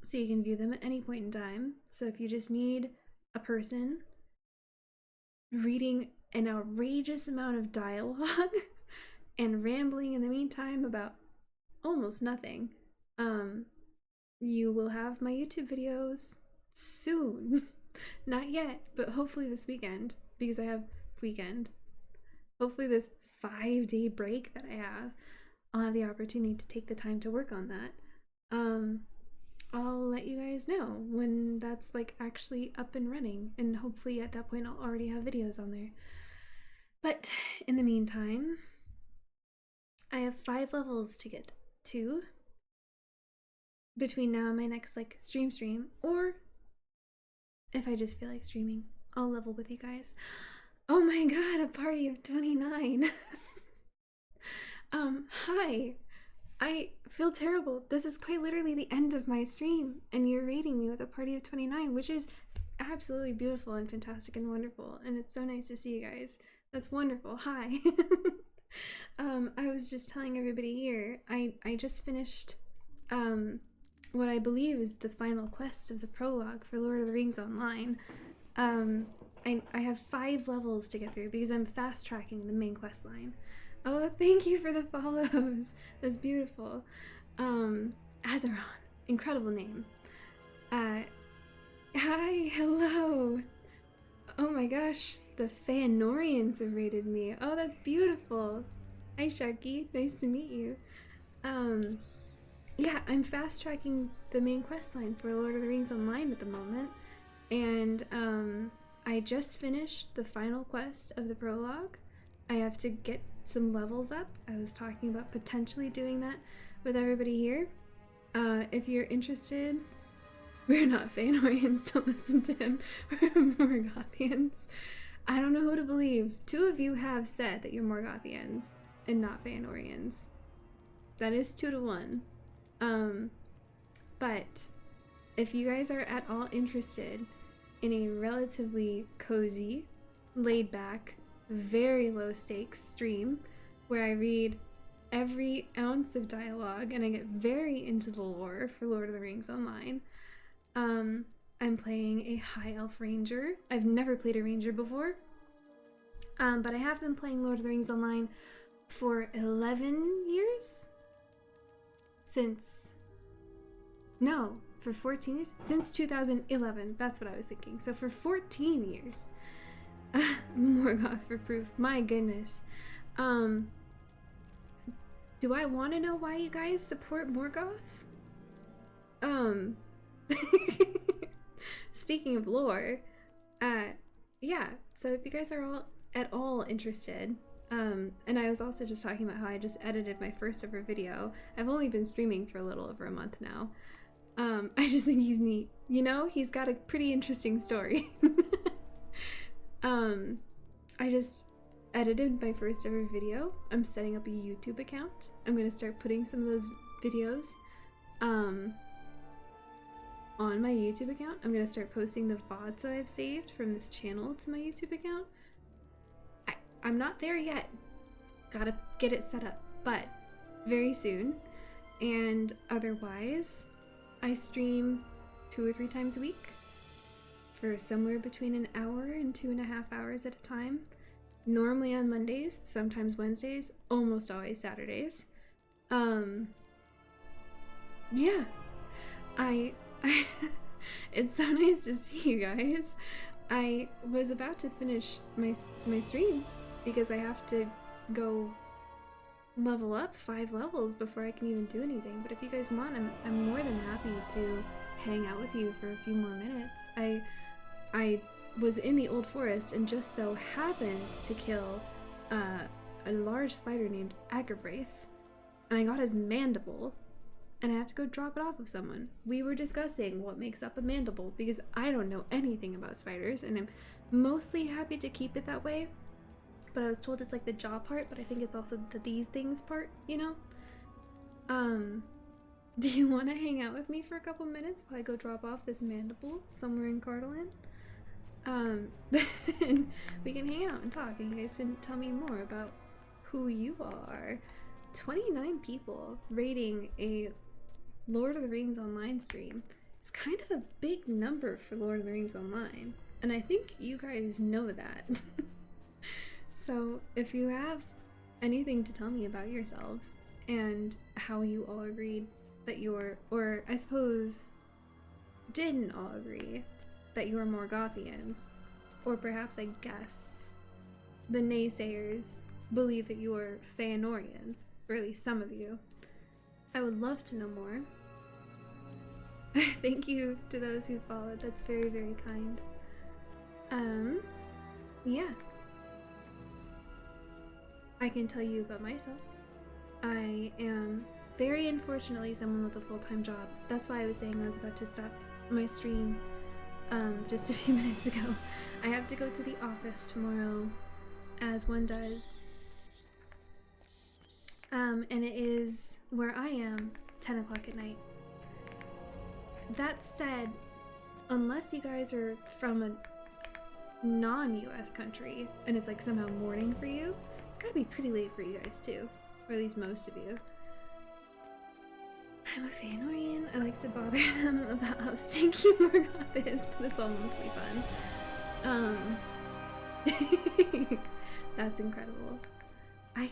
So you can view them at any point in time. So if you just need a person reading an outrageous amount of dialogue and rambling in the meantime about almost nothing, you will have my YouTube videos soon. Not yet, but hopefully this weekend, because I have weekend. Hopefully this 5-day break that I have, I'll have the opportunity to take the time to work on that. I'll let you guys know when that's like actually up and running, and hopefully at that point I'll already have videos on there. But in the meantime, I have 5 levels to get to between now and my next like stream, or if I just feel like streaming, I'll level with you guys. Oh my god, a party of 29. Hi. I feel terrible. This is quite literally the end of my stream, and you're rating me with a party of 29, which is absolutely beautiful and fantastic and wonderful, and it's so nice to see you guys. That's wonderful. Hi. I was just telling everybody here, I just finished what I believe is the final quest of the prologue for Lord of the Rings Online. I have 5 levels to get through because I'm fast tracking the main quest line. Oh, thank you for the follows. That's beautiful. Azeron, incredible name. Hi, hello. Oh my gosh, the Fanorians have rated me. Oh, that's beautiful. Hi, Sharky. Nice to meet you. Yeah, I'm fast tracking the main quest line for Lord of the Rings Online at the moment. And I just finished the final quest of the prologue. I have to get some levels up. I was talking about potentially doing that with everybody here. If you're interested, we're not Feanorians, don't listen to him. We're Morgothians. I don't know who to believe. 2 of you have said that you're Morgothians and not Feanorians. That is 2 to 1. But if you guys are at all interested in a relatively cozy, laid back, very low stakes stream where I read every ounce of dialogue and I get very into the lore for Lord of the Rings Online, I'm playing a high elf ranger. I've never played a ranger before, but I have been playing Lord of the Rings Online for 11 years? For 14 years? Since 2011, that's what I was thinking. So for 14 years. Morgoth for proof, my goodness. Do I want to know why you guys support Morgoth? Speaking of lore, yeah, so if you guys are all at all interested, and I was also just talking about how I just edited my first ever video. I've only been streaming for a little over a month now. I just think he's neat. You know, he's got a pretty interesting story. I just edited my first ever video. I'm setting up a YouTube account. I'm gonna start putting some of those videos on my YouTube account. I'm gonna start posting the VODs that I've saved from this channel to my YouTube account. I'm not there yet. Gotta get it set up, but very soon. And otherwise, I stream 2 or 3 times a week for somewhere between an hour and 2.5 hours at a time. Normally on Mondays, sometimes Wednesdays, almost always Saturdays. Yeah. I it's so nice to see you guys. I was about to finish my stream because I have to go level up 5 levels before I can even do anything. But if you guys want, I'm more than happy to hang out with you for a few more minutes. I was in the Old Forest and just so happened to kill a large spider named Agrabwraith, and I got his mandible, and I have to go drop it off of someone. We were discussing what makes up a mandible because I don't know anything about spiders, and I'm mostly happy to keep it that way. But I was told it's like the jaw part, but I think it's also the these things part, you know? Do you want to hang out with me for a couple minutes while I go drop off this mandible somewhere in Cardolan? We can hang out and talk, and you guys can tell me more about who you are. 29 people rating a Lord of the Rings Online stream. It's kind of a big number for Lord of the Rings Online, and I think you guys know that. So if you have anything to tell me about yourselves and how you all agreed that you're, or I suppose didn't all agree that you're Morgothians, or perhaps I guess the naysayers believe that you're Feanorians, or at least some of you, I would love to know more. Thank you to those who followed. That's very, very kind. Yeah. I can tell you about myself. I am very unfortunately someone with a full-time job. That's why I was saying I was about to stop my stream just a few minutes ago. I have to go to the office tomorrow, as one does. And it is where I am 10 o'clock at night. That said, unless you guys are from a non-US country and it's like somehow morning for you, it's gotta be pretty late for you guys too, or at least most of you. I'm a Feanorian. I like to bother them about how stinky Morgoth is, but it's all mostly fun. That's incredible. I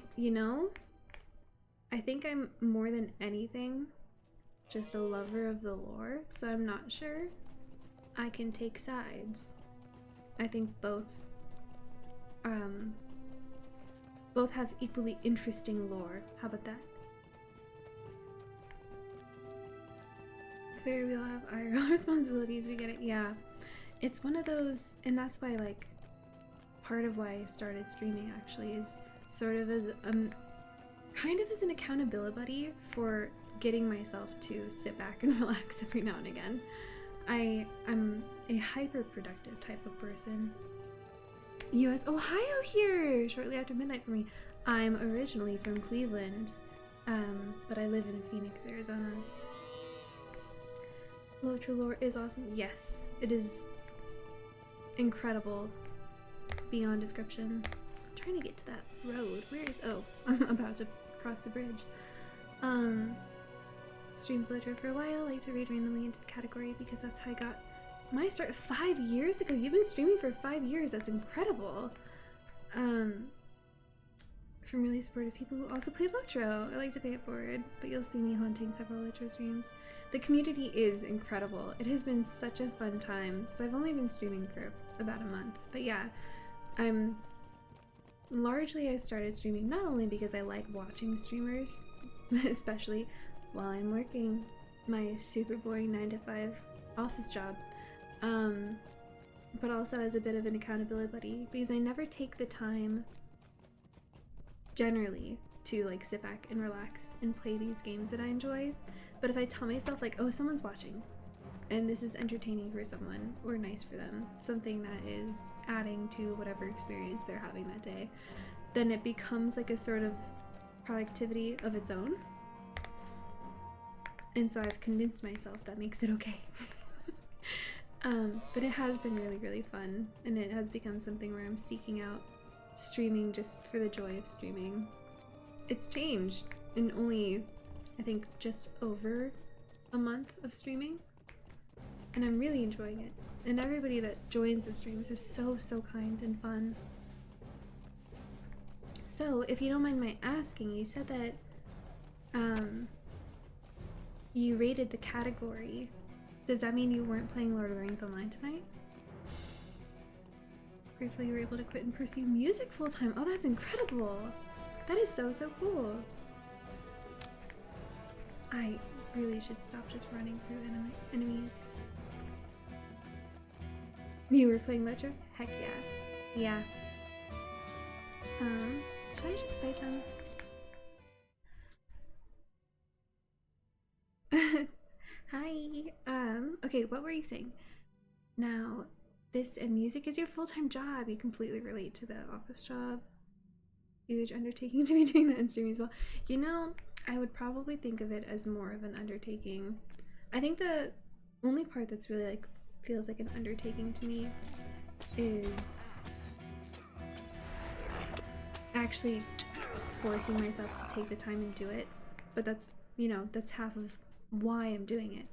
think I'm more than anything just a lover of the lore, so I'm not sure I can take sides. I think both have equally interesting lore. How about that? It's fair, we all have IRL responsibilities, we get it. Yeah, it's one of those, and that's why, like, part of why I started streaming actually is sort of as kind of as an accountability buddy for getting myself to sit back and relax every now and again. I'm a hyper-productive type of person. US Ohio here, shortly after midnight for me. I'm originally from Cleveland, but I live in Phoenix, Arizona. LOTRO lore is awesome. Yes, it is incredible beyond description. I'm trying to get to that road. Where is... Oh, I'm about to cross the bridge. Streamed LOTRO for a while. Like to read randomly into the category because that's how I got my start 5 years ago. You've been streaming for 5 years. That's incredible. From really supportive people who also played LOTRO. I like to pay it forward, but you'll see me haunting several LOTRO streams. The community is incredible. It has been such a fun time. So I've only been streaming for about a month, but yeah, I started streaming not only because I like watching streamers, especially while I'm working my super boring 9-to-5 office job, but also as a bit of an accountability buddy, because I never take the time generally to like sit back and relax and play these games that I enjoy. But if I tell myself like, oh, someone's watching and this is entertaining for someone or nice for them, something that is adding to whatever experience they're having that day, then it becomes like a sort of productivity of its own. And so I've convinced myself that makes it okay. But it has been really, really fun, and it has become something where I'm seeking out streaming just for the joy of streaming. It's changed in only, I think, just over a month of streaming, and I'm really enjoying it. And everybody that joins the streams is so, so kind and fun. So, if you don't mind my asking, you said that you rated the category. Does that mean you weren't playing Lord of the Rings Online tonight? Grateful you were able to quit and pursue music full-time. Oh, that's incredible. That is so, so cool. I really should stop just running through enemies. You were playing LOTRO? Heck yeah. Yeah. Should I just fight them? Hi. Okay, what were you saying? Now, this and music is your full-time job. You completely relate to the office job. Huge undertaking to be doing that in streaming as well. You know, I would probably think of it as more of an undertaking. I think the only part that's really like feels like an undertaking to me is actually forcing myself to take the time and do it. But that's, you know, that's half of why I'm doing it.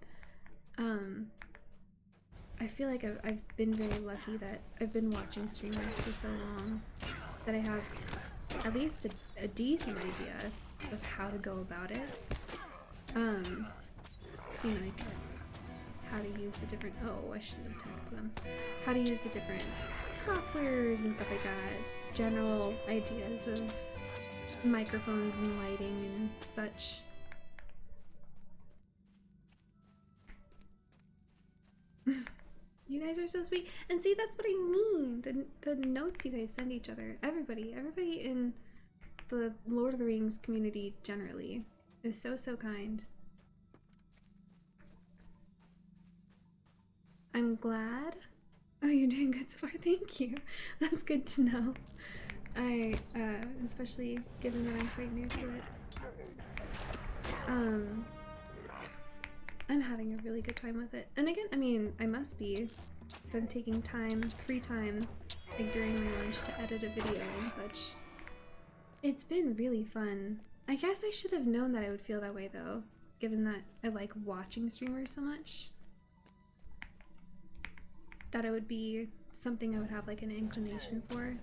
I feel like I've been very lucky that I've been watching streamers for so long that I have at least a decent idea of how to go about it. You know, like how to use the different, oh, I should have tagged them. How to use the different softwares and stuff like that. General ideas of microphones and lighting and such. You guys are so sweet. And see, that's what I mean. The notes you guys send each other. Everybody in the Lord of the Rings community generally is so, so kind. I'm glad. Oh, you're doing good so far. Thank you. That's good to know. I, especially given that I'm quite new to it. I'm having a really good time with it. And again, I mean, I must be if I'm taking time, free time, like during my lunch to edit a video and such. It's been really fun. I guess I should have known that I would feel that way though, given that I like watching streamers so much. That it would be something I would have like an inclination for.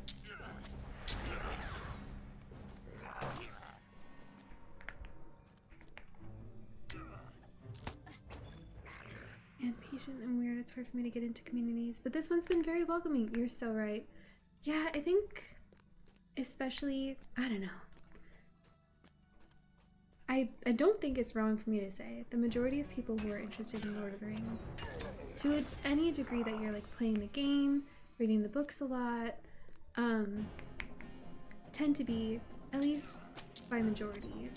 And patient and weird, it's hard for me to get into communities, but this one's been very welcoming. You're so right. Yeah, I think especially, I don't know. I don't think it's wrong for me to say the majority of people who are interested in Lord of the Rings, to any degree that you're like playing the game, reading the books a lot, tend to be, at least by majority,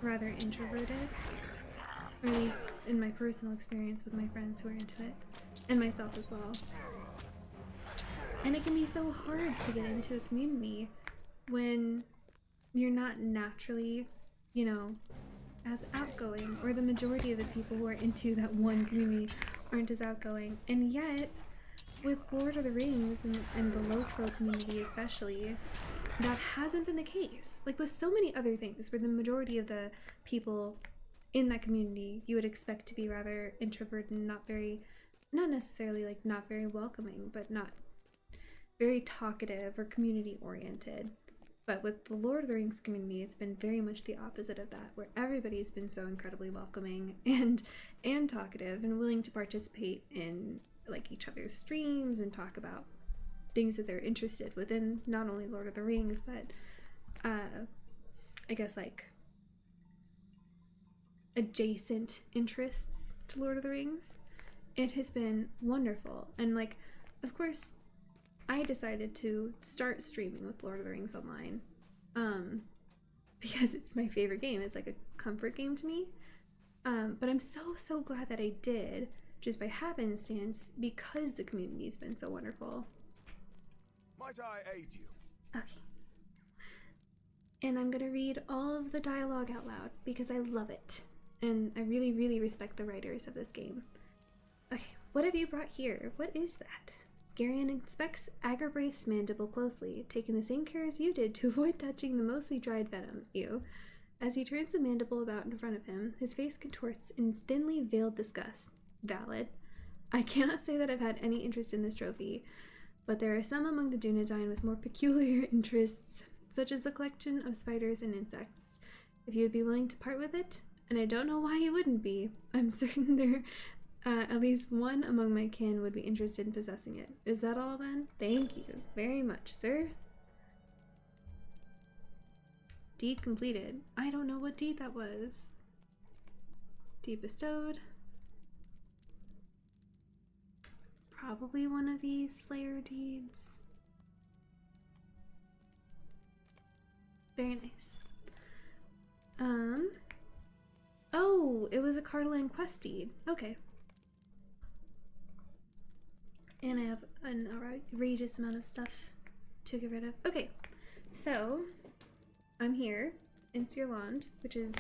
rather introverted, or at least in my personal experience with my friends who are into it, and myself as well. And it can be so hard to get into a community when you're not naturally, you know, as outgoing, or the majority of the people who are into that one community aren't as outgoing. And yet, with Lord of the Rings and the LOTRO community especially, that hasn't been the case. Like with so many other things, where the majority of the people in that community you would expect to be rather introverted and not necessarily like not very welcoming, but not very talkative or community oriented. But with the Lord of the Rings community, it's been very much the opposite of that, where everybody's been so incredibly welcoming and talkative and willing to participate in like each other's streams and talk about things that they're interested within, not only Lord of the Rings, but I guess like adjacent interests to Lord of the Rings. It has been wonderful. And like, of course, I decided to start streaming with Lord of the Rings online because it's my favorite game. It's like a comfort game to me. But I'm so glad that I did, just by happenstance, because the community's been so wonderful. Might I aid you? Okay. And I'm gonna read all of the dialogue out loud because I love it. And I really respect the writers of this game. Okay, what have you brought here? What is that? Garion inspects Agrabwraith's mandible closely, taking the same care as you did to avoid touching the mostly dried venom. Ew. As he turns the mandible about in front of him, his face contorts in thinly veiled disgust. Valid. I cannot say that I've had any interest in this trophy, but there are some among the Dunedain with more peculiar interests, such as the collection of spiders and insects. If you would be willing to part with it, and I don't know why you wouldn't be, I'm certain there at least one among my kin would be interested in possessing it. Is that all then? Thank you very much, sir. Deed completed. I don't know what deed that was. Deed bestowed. Probably one of these Slayer deeds. Very nice. Oh, it was a Cardolan quest deed. Okay. And I have an outrageous amount of stuff to get rid of. Okay, so I'm here in Sirland, which is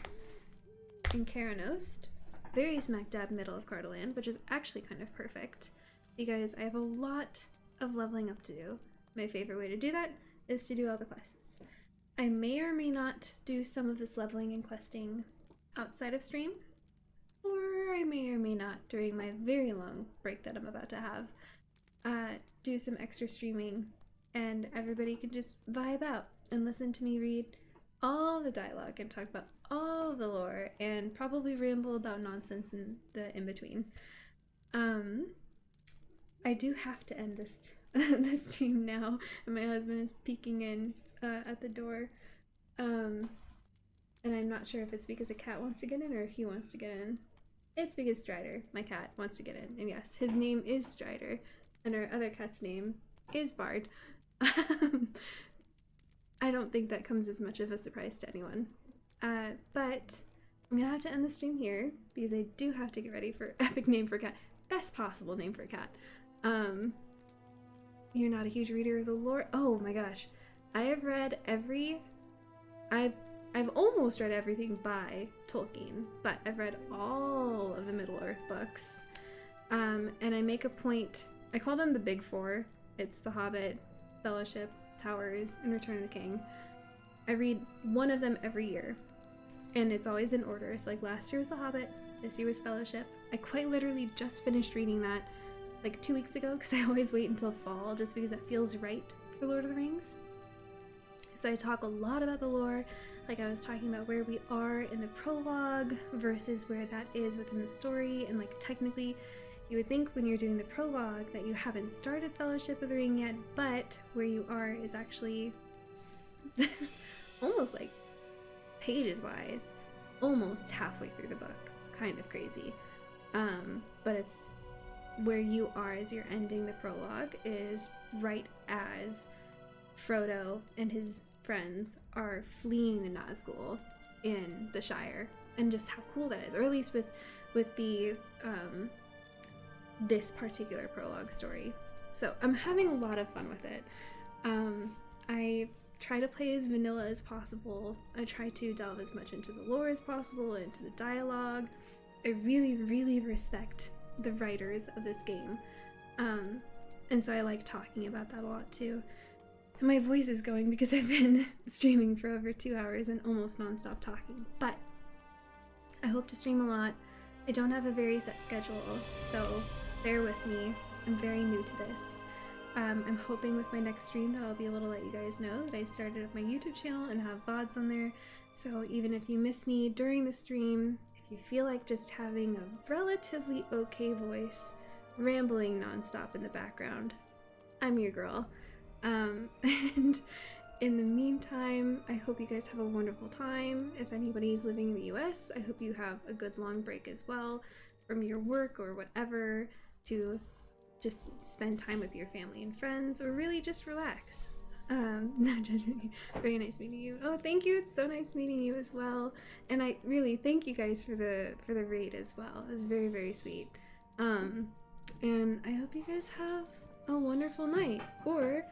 in Karanost, very smack dab middle of Cardolan, which is actually kind of perfect because I have a lot of leveling up to do. My favorite way to do that is to do all the quests. I may or may not do some of this leveling and questing outside of stream, or I may or may not during my very long break that I'm about to have. Do some extra streaming, and everybody can just vibe out and listen to me read all the dialogue and talk about all the lore and probably ramble about nonsense in the in-between. I do have to end this this stream now, and my husband is peeking in at the door. And I'm not sure if it's because a cat wants to get in or if he wants to get in. It's because Strider, my cat, wants to get in. And yes, his name is Strider. And our other cat's name is Bard. I don't think that comes as much of a surprise to anyone. But I'm gonna have to end the stream here because I do have to get ready for epic name for cat. Best possible name for a cat. You're not a huge reader of the lore? Oh my gosh. I have read I've almost read everything by Tolkien, but I've read all of the Middle-earth books. And I make a point. I call them the Big Four. It's The Hobbit, Fellowship, Towers, and Return of the King. I read one of them every year, and it's always in order. So like last year was The Hobbit, this year was Fellowship. I quite literally just finished reading that like 2 weeks ago because I always wait until fall just because it feels right for Lord of the Rings. So I talk a lot about the lore, like I was talking about where we are in the prologue versus where that is within the story, and like technically you would think when you're doing the prologue that you haven't started Fellowship of the Ring yet, but where you are is actually almost like pages-wise, almost halfway through the book. Kind of crazy. But it's where you are as you're ending the prologue is right as Frodo and his friends are fleeing the Nazgul in the Shire, and just how cool that is, or at least with the this particular prologue story. So I'm having a lot of fun with it. I try to play as vanilla as possible. I try to delve as much into the lore as possible, into the dialogue. I really, really respect the writers of this game. And so I like talking about that a lot too. And my voice is going because I've been streaming for over 2 hours and almost non-stop talking. But I hope to stream a lot. I don't have a very set schedule, so bear with me. I'm very new to this. I'm hoping with my next stream that I'll be able to let you guys know that I started up my YouTube channel and have VODs on there. So even if you miss me during the stream, if you feel like just having a relatively okay voice, rambling nonstop in the background, I'm your girl. And in the meantime, I hope you guys have a wonderful time. If anybody's living in the US, I hope you have a good long break as well from your work or whatever, to just spend time with your family and friends, or really just relax. No judgment. Very nice meeting you. Oh, thank you. It's so nice meeting you as well. And I really thank you guys for the raid as well. It was very, very sweet. And I hope you guys have a wonderful night, or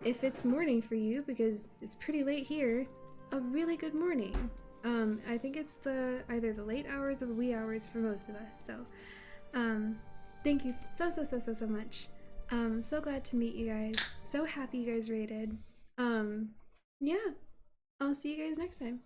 if it's morning for you, because it's pretty late here, a really good morning. I think it's either the late hours or the wee hours for most of us. So thank you so much. So glad to meet you guys. So happy you guys raided. Yeah, I'll see you guys next time.